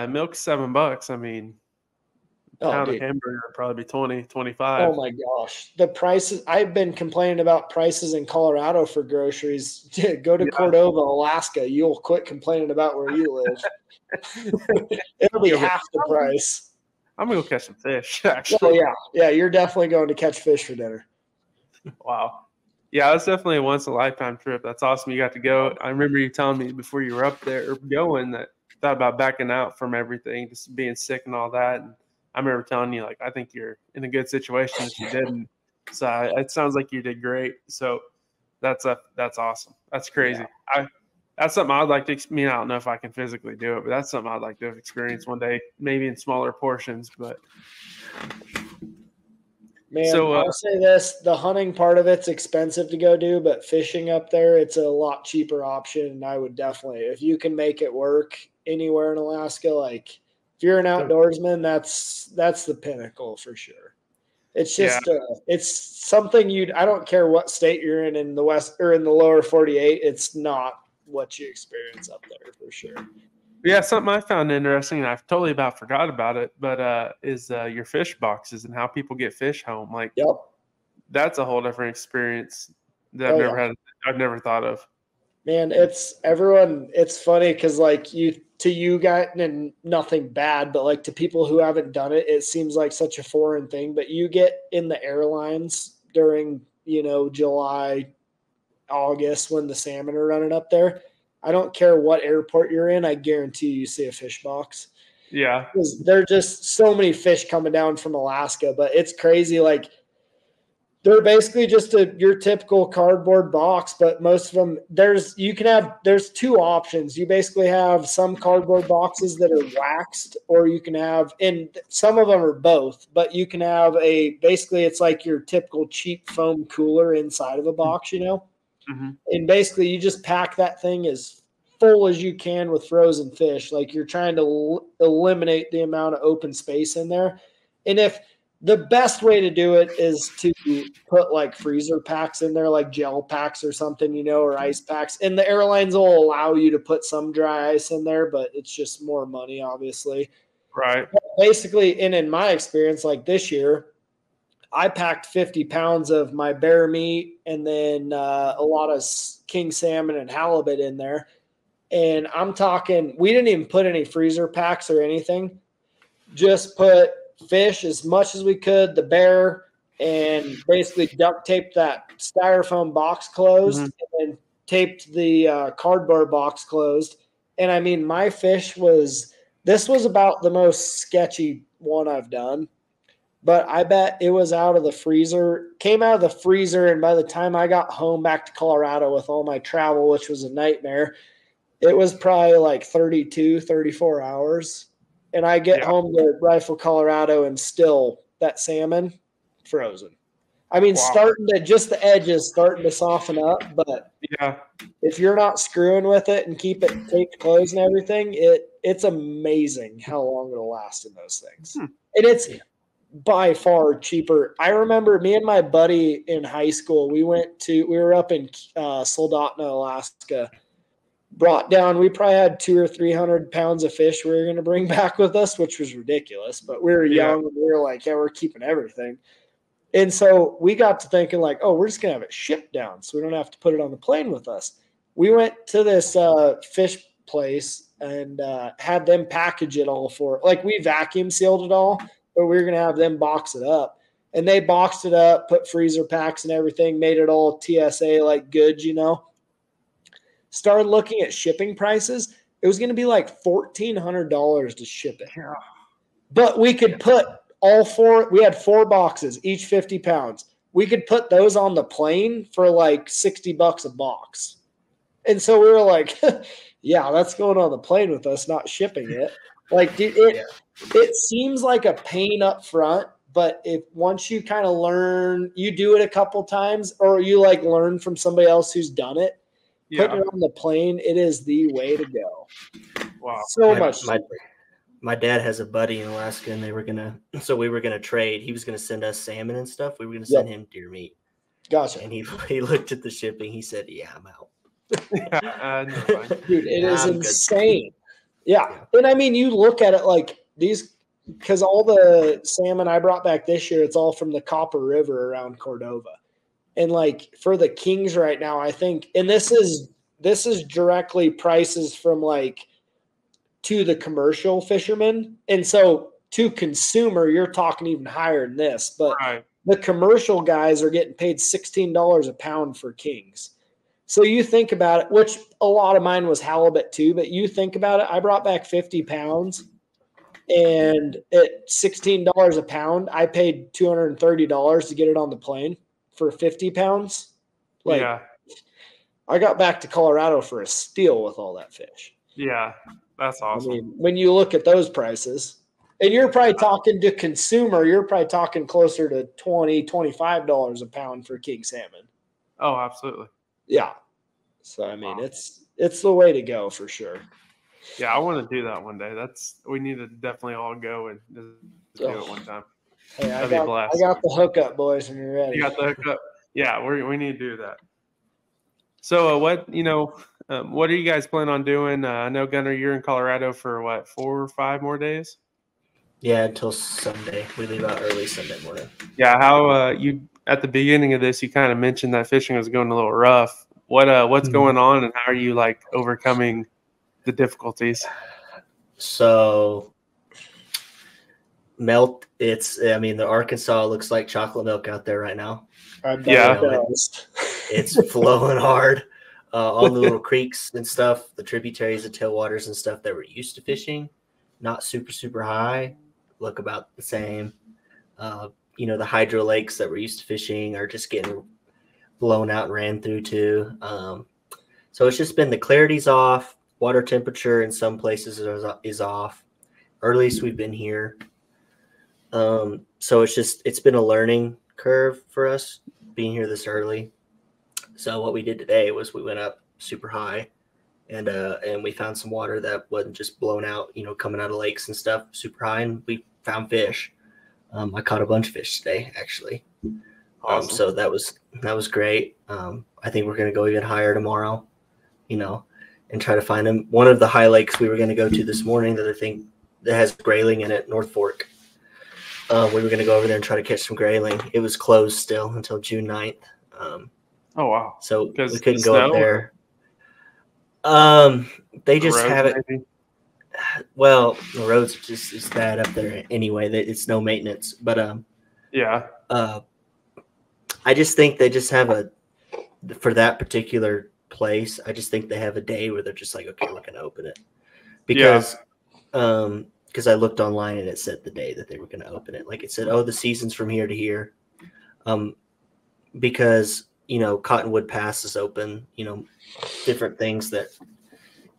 milk's $7, I mean, pound of hamburger would probably be 20, 25. Oh my gosh. The prices, I've been complaining about prices in Colorado for groceries. Go to Cordova, Alaska. You'll quit complaining about where you live. It'll be half the price. I'm going to go catch some fish, actually. Oh, yeah. Yeah, you're definitely going to catch fish for dinner. Wow. Yeah, that's definitely a once-in-a-lifetime trip. That's awesome. You got to go. I remember you telling me before you were up there going that you thought about backing out from everything, just being sick and all that. And I remember telling you, like, I think you're in a good situation if you didn't. So it sounds like you did great. So that's awesome. That's crazy. Yeah. That's something I'd like to – I mean, I don't know if I can physically do it, but that's something I'd like to experience one day, maybe in smaller portions. But man, so, I'll say this. The hunting part of it's expensive to go do, but fishing up there, it's a lot cheaper option. And I would definitely – if you can make it work anywhere in Alaska, like if you're an outdoorsman, that's the pinnacle for sure. It's just it's something I don't care what state you're in the West or in the lower 48, it's not what you experience up there for sure. Yeah, something I found interesting, and I've totally forgot about it, but is your fish boxes and how people get fish home. Like, that's a whole different experience that I've never thought of. Man, it's funny because like you guys, and nothing bad, but like to people who haven't done it, it seems like such a foreign thing. But you get in the airlines during, July, August when the salmon are running up there. I don't care what airport you're in. I guarantee you see a fish box. Yeah. Because there are just so many fish coming down from Alaska, but it's crazy. Like they're basically just your typical cardboard box, but most of them there's two options. You basically have some cardboard boxes that are waxed, or you can have, and some of them are both, but you can have basically it's like your typical cheap foam cooler inside of a box, Mm-hmm. And basically you just pack that thing as full as you can with frozen fish. Like you're trying to eliminate the amount of open space in there. And if the best way to do it is to put like freezer packs in there, like gel packs or something, or ice packs. And the airlines will allow you to put some dry ice in there, but it's just more money, obviously. Right. But basically, and in my experience, like this year, I packed 50 pounds of my bear meat and then a lot of king salmon and halibut in there. And I'm talking, we didn't even put any freezer packs or anything. Just put fish as much as we could, the bear, and basically duct taped that styrofoam box closed, and then taped the cardboard box closed. And I mean, my fish this was about the most sketchy one I've done. But I bet it was came out of the freezer, and by the time I got home back to Colorado with all my travel, which was a nightmare, it was probably like 32, 34 hours. And I get home to Rifle, Colorado, and still that salmon frozen. I mean, just the edges starting to soften up, but if you're not screwing with it and keep it taped closed and everything, it's amazing how long it'll last in those things. And it's by far cheaper. I remember me and my buddy in high school, we were up in Soldotna, Alaska, brought down, we probably had 200 or 300 pounds of fish we were going to bring back with us, which was ridiculous, but we were young and we were like, we're keeping everything. And so we got to thinking like, we're just going to have it shipped down so we don't have to put it on the plane with us. We went to this fish place and had them package it all we vacuum sealed it all. but we were going to have them box it up. And they boxed it up, put freezer packs and everything, made it all TSA like goods, Started looking at shipping prices. It was going to be like $1,400 to ship it. Yeah. But we could put all four, we had 4 boxes, each 50 pounds. We could put those on the plane for like $60 a box. And so we were like, yeah, that's going on the plane with us, not shipping it. Like, dude, it seems like a pain up front, but if once you kind of learn, you do it a couple times, or you like learn from somebody else who's done it, putting it on the plane, it is the way to go. Wow. So much. My dad has a buddy in Alaska, and we were gonna trade. He was gonna send us salmon and stuff. We were gonna send him deer meat. Gotcha. And he looked at the shipping. He said, "Yeah, I'm out." Dude, it is insane. Yeah. And I mean, you look at it like these, because all the salmon I brought back this year, it's all from the Copper River around Cordova. And like for the kings right now, I think, and this is directly prices from like to the commercial fishermen. And so to consumer, you're talking even higher than this, but the commercial guys are getting paid $16 a pound for kings. So you think about it, which a lot of mine was halibut too, but you think about it, I brought back 50 pounds and at $16 a pound, I paid $230 to get it on the plane for 50 pounds. Like, I got back to Colorado for a steal with all that fish. Yeah, that's awesome. I mean, when you look at those prices, and you're probably talking to consumer, you're probably talking closer to $20, $25 a pound for king salmon. Oh, absolutely. Yeah. So, I mean, it's the way to go for sure. Yeah, I want to do that one day. We need to definitely all go and do it one time. Hey, I got the hookup, boys, when you're ready. You got the hookup? Yeah, we need to do that. So, what are you guys planning on doing? I know, Gunnar, you're in Colorado for what, 4 or 5 more days? Yeah, until Sunday. We leave out early Sunday morning. Yeah, how you at the beginning of this, you kind of mentioned that fishing was going a little rough. What's going on, and how are you like overcoming the difficulties? So the Arkansas looks like chocolate milk out there right now. It's flowing hard. All the little creeks and stuff, the tributaries, the tailwaters and stuff that we're used to fishing, not super, super high, look about the same. The hydro lakes that we're used to fishing are just getting blown out and ran through too. So it's just been the clarity's off, water temperature in some places is off. Earliest we've been here. So it's been a learning curve for us being here this early. So what we did today was we went up super high and we found some water that wasn't just blown out, coming out of lakes and stuff super high, and we found fish. I caught a bunch of fish today, actually. Awesome. So that was great. I think we're going to go even higher tomorrow, and try to find them. One of the high lakes we were going to go to this morning that I think that has grayling in it, North Fork. We were going to go over there and try to catch some grayling. It was closed still until June 9th. Oh, wow. So we couldn't go up there. They just have it. Maybe? Well, the roads are just as bad up there anyway. It's no maintenance. But I just think they just have for that particular place, I just think they have a day where they're just like, okay, we're going to open it. Because I looked online and it said the day that they were going to open it. Like it said, the season's from here to here. Because, Cottonwood Pass is open, different things that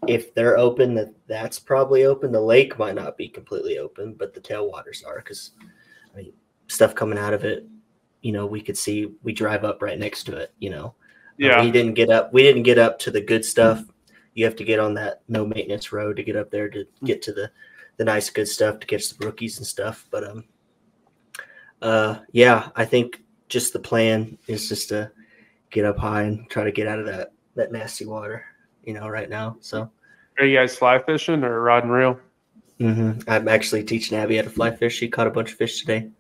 if they're open, that's probably open. The lake might not be completely open, but the tailwaters are, because stuff coming out of it, we could see, we drive up right next to it, we didn't get up to the good stuff. You have to get on that no maintenance road to get up there to get to the nice good stuff to catch the rookies and stuff. But I think just the plan is just to get up high and try to get out of that nasty water, right now. So are you guys fly fishing or rod and reel? Mm-hmm. I'm actually teaching Abby how to fly fish. She caught a bunch of fish today,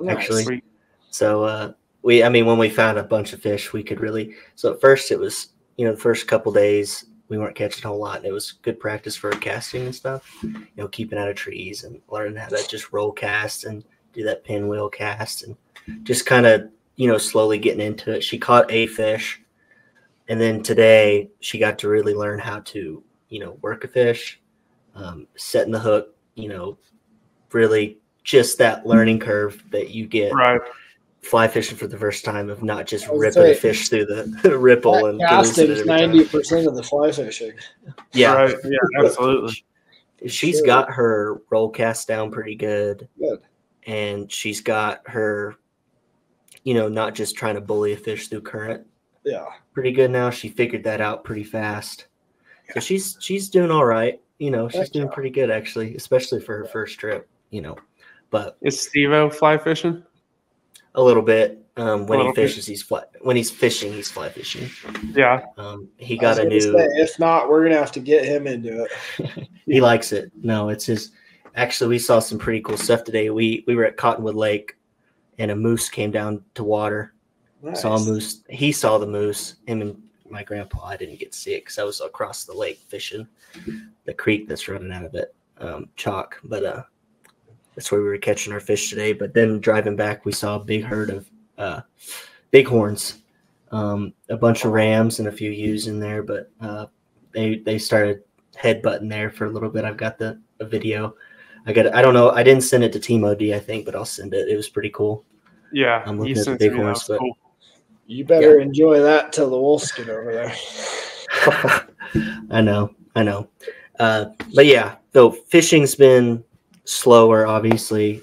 actually. Sweet. So when we found a bunch of fish, we could really. So at first it was, the first couple days we weren't catching a whole lot, and it was good practice for casting and stuff. Keeping out of trees and learning how to just roll cast and do that pinwheel cast, and just kind of, slowly getting into it. She caught a fish, and then today she got to really learn how to, work a fish, setting the hook, really just that learning curve that you get Right. fly fishing for the first time, of not just I was ripping a saying, fish through the ripple and casting releasing it is every time. 90% of the fly fishing. Yeah, Right. Yeah, absolutely. She's Sure. got her roll cast down pretty good. Good. And she's got her, not just trying to bully a fish through current. Yeah. Pretty good now. She figured that out pretty fast. So she's doing all right. She's doing pretty good, actually, especially for her first trip, But Is Steve-O fly fishing? a little bit. When little he fishes, he's fly. When he's fishing, he's fly fishing. Yeah. He I was got a gonna new. say, if not, we're gonna have to get him into it. He likes it. No, it's his. Actually, we saw some pretty cool stuff today. We were at Cottonwood Lake, and a moose came down to water. Nice. Saw a moose. He saw the moose. Him and my grandpa. I didn't get to see it because I was across the lake fishing the creek that's running out of it, chalk. But that's where we were catching our fish today. But then driving back, we saw a big herd of bighorns, a bunch of rams and a few ewes in there. But they started headbutting there for a little bit. I've got a video. I don't know. I didn't send it to Team OD, I think, but I'll send it. It was pretty cool. Yeah. I'm looking at the bighorns, but cool. You better enjoy that till the wolves get over there. I know. But yeah, though fishing's been slower, obviously,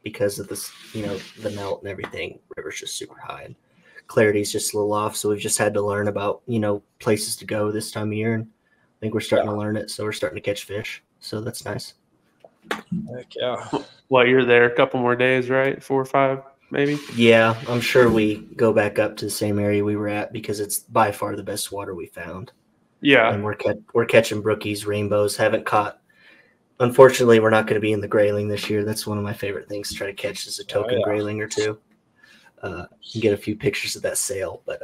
because of this, the melt and everything. River's just super high, and clarity's just a little off. So we've just had to learn about, places to go this time of year, and I think we're starting to learn it. So we're starting to catch fish. So that's nice. Heck yeah. What, you're there a couple more days, right? 4 or 5, maybe? Yeah, I'm sure we go back up to the same area we were at because it's by far the best water we found. Yeah. And we're catching brookies, rainbows. Haven't caught. Unfortunately, we're not going to be in the grayling this year. That's one of my favorite things to try to catch is a token grayling or two. And get a few pictures of that sail. But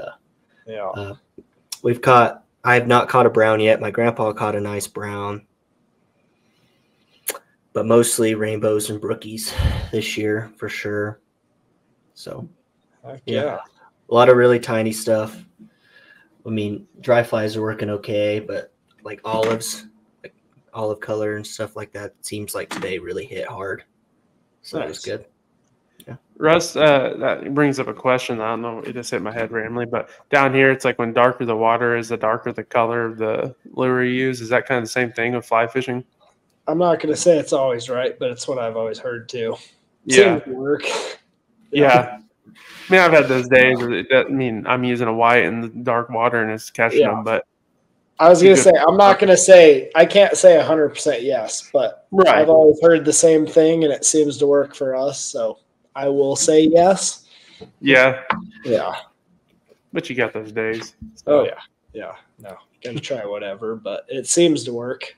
I have not caught a brown yet. My grandpa caught a nice brown. But mostly rainbows and brookies this year for sure. So, yeah. A lot of really tiny stuff. I mean, dry flies are working okay, but like olives, like olive color and stuff like that, seems like today really hit hard. So that was good. Yeah. Russ, that brings up a question. I don't know. It just hit my head randomly, but down here, it's like when darker the water is, the darker the color of the lure you use. Is that kind of the same thing with fly fishing? I'm not going to say it's always right, but it's what I've always heard too. Yeah. Seems to work. Yeah. I mean, I've had those days. I'm using a white in the dark water and it's catching them, but I was going to say, I'm not going to say, I can't say 100% yes, but I've always heard the same thing and it seems to work for us. So I will say yes. Yeah. Yeah. But you got those days. So. Oh, yeah. Yeah. No, going to try whatever, but it seems to work.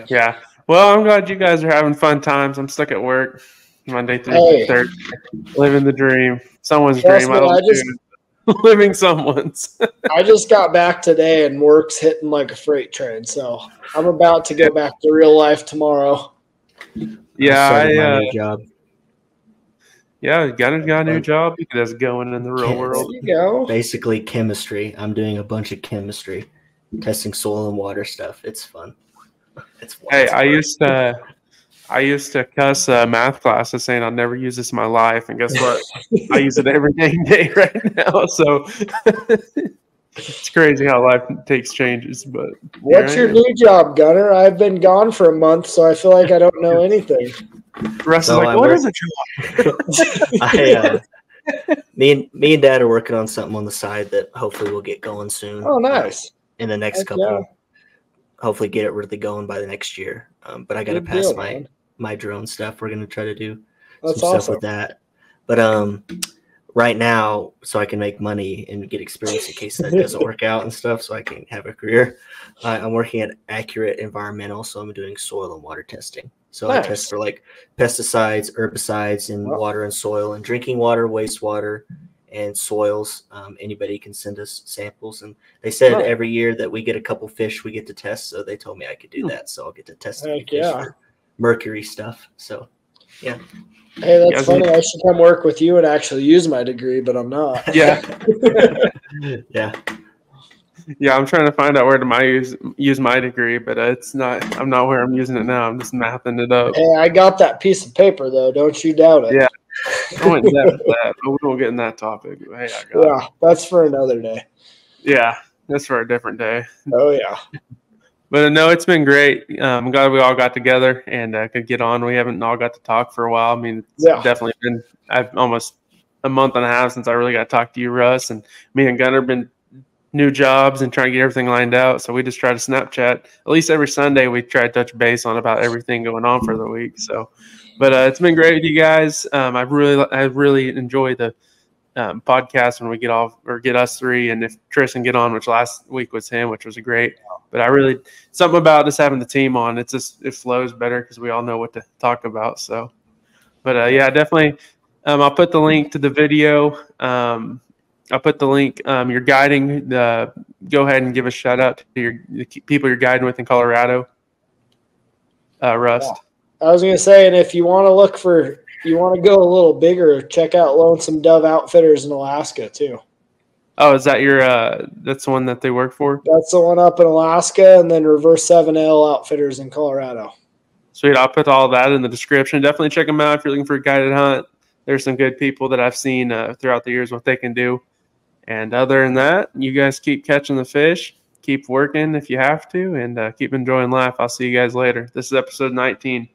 Yeah. Well, I'm glad you guys are having fun times. I'm stuck at work Monday through Thursday, living the dream. Someone's dream. I don't know. Living someone's. I just got back today and work's hitting like a freight train. So I'm about to go back to real life tomorrow. Yeah. New job. Yeah, got a new job because that's going in the real world. There you go. Basically chemistry. I'm doing a bunch of chemistry, testing soil and water stuff. It's fun. Hey, I used to cuss math classes saying I'll never use this in my life, and guess what? I use it every day right now. So it's crazy how life takes changes. But what's your new job, Gunner? I've been gone for a month, so I feel like I don't know anything. Russ is like, what is a job? Me and Dad are working on something on the side that hopefully we'll get going soon. Oh, nice! In the next couple. Hopefully get it really going by the next year. But I got to pass my drone stuff. We're going to try to do some stuff with that. But right now, so I can make money and get experience in case that doesn't work out and stuff, so I can have a career. I'm working at Accurate Environmental, so I'm doing soil and water testing. So I test for like pesticides, herbicides in water and soil and drinking water, wastewater, and soils. Anybody can send us samples, and they said every year that we get a couple fish we get to test, so they told me I could do that, so I'll get to test fish for mercury stuff. So Yeah. Hey, that's Guys, funny. I should come work with you and actually use my degree, but I'm not. Yeah. Yeah. Yeah, I'm trying to find out where to use my degree, but it's not. I'm not where I'm using it now. I'm just mathing it up. Hey, I got that piece of paper though. Don't you doubt it. Yeah. I went in depth with that, but we won't get in that topic. Hey, I got it. Yeah, that's for another day. Yeah, that's for a different day. Oh yeah. But no, it's been great. I'm glad we all got together and could get on. We haven't all got to talk for a while. I mean, it's definitely been almost a month and a half since I really got to talk to you, Russ. And me and Gunnar been new jobs and trying to get everything lined out. So we just try to Snapchat. At least every Sunday we try to touch base on about everything going on for the week. So, but it's been great with you guys. I really enjoy the podcast when we get us three, and if Tristan get on, which last week was him, which was great. But I really something about just having the team on, it flows better because we all know what to talk about. So, but yeah, definitely. I'll put the link to the video. I'll put the link. You're guiding. Go ahead and give a shout out to the people you're guiding with in Colorado. Rust. Yeah. I was gonna say, and if you want to go a little bigger, check out Lonesome Dove Outfitters in Alaska too. Oh, is that your? That's the one that they work for. That's the one up in Alaska, and then Reverse 7L Outfitters in Colorado. Sweet. I'll put all that in the description. Definitely check them out if you're looking for a guided hunt. There's some good people that I've seen throughout the years what they can do. And other than that, you guys keep catching the fish, keep working if you have to, and keep enjoying life. I'll see you guys later. This is episode 19.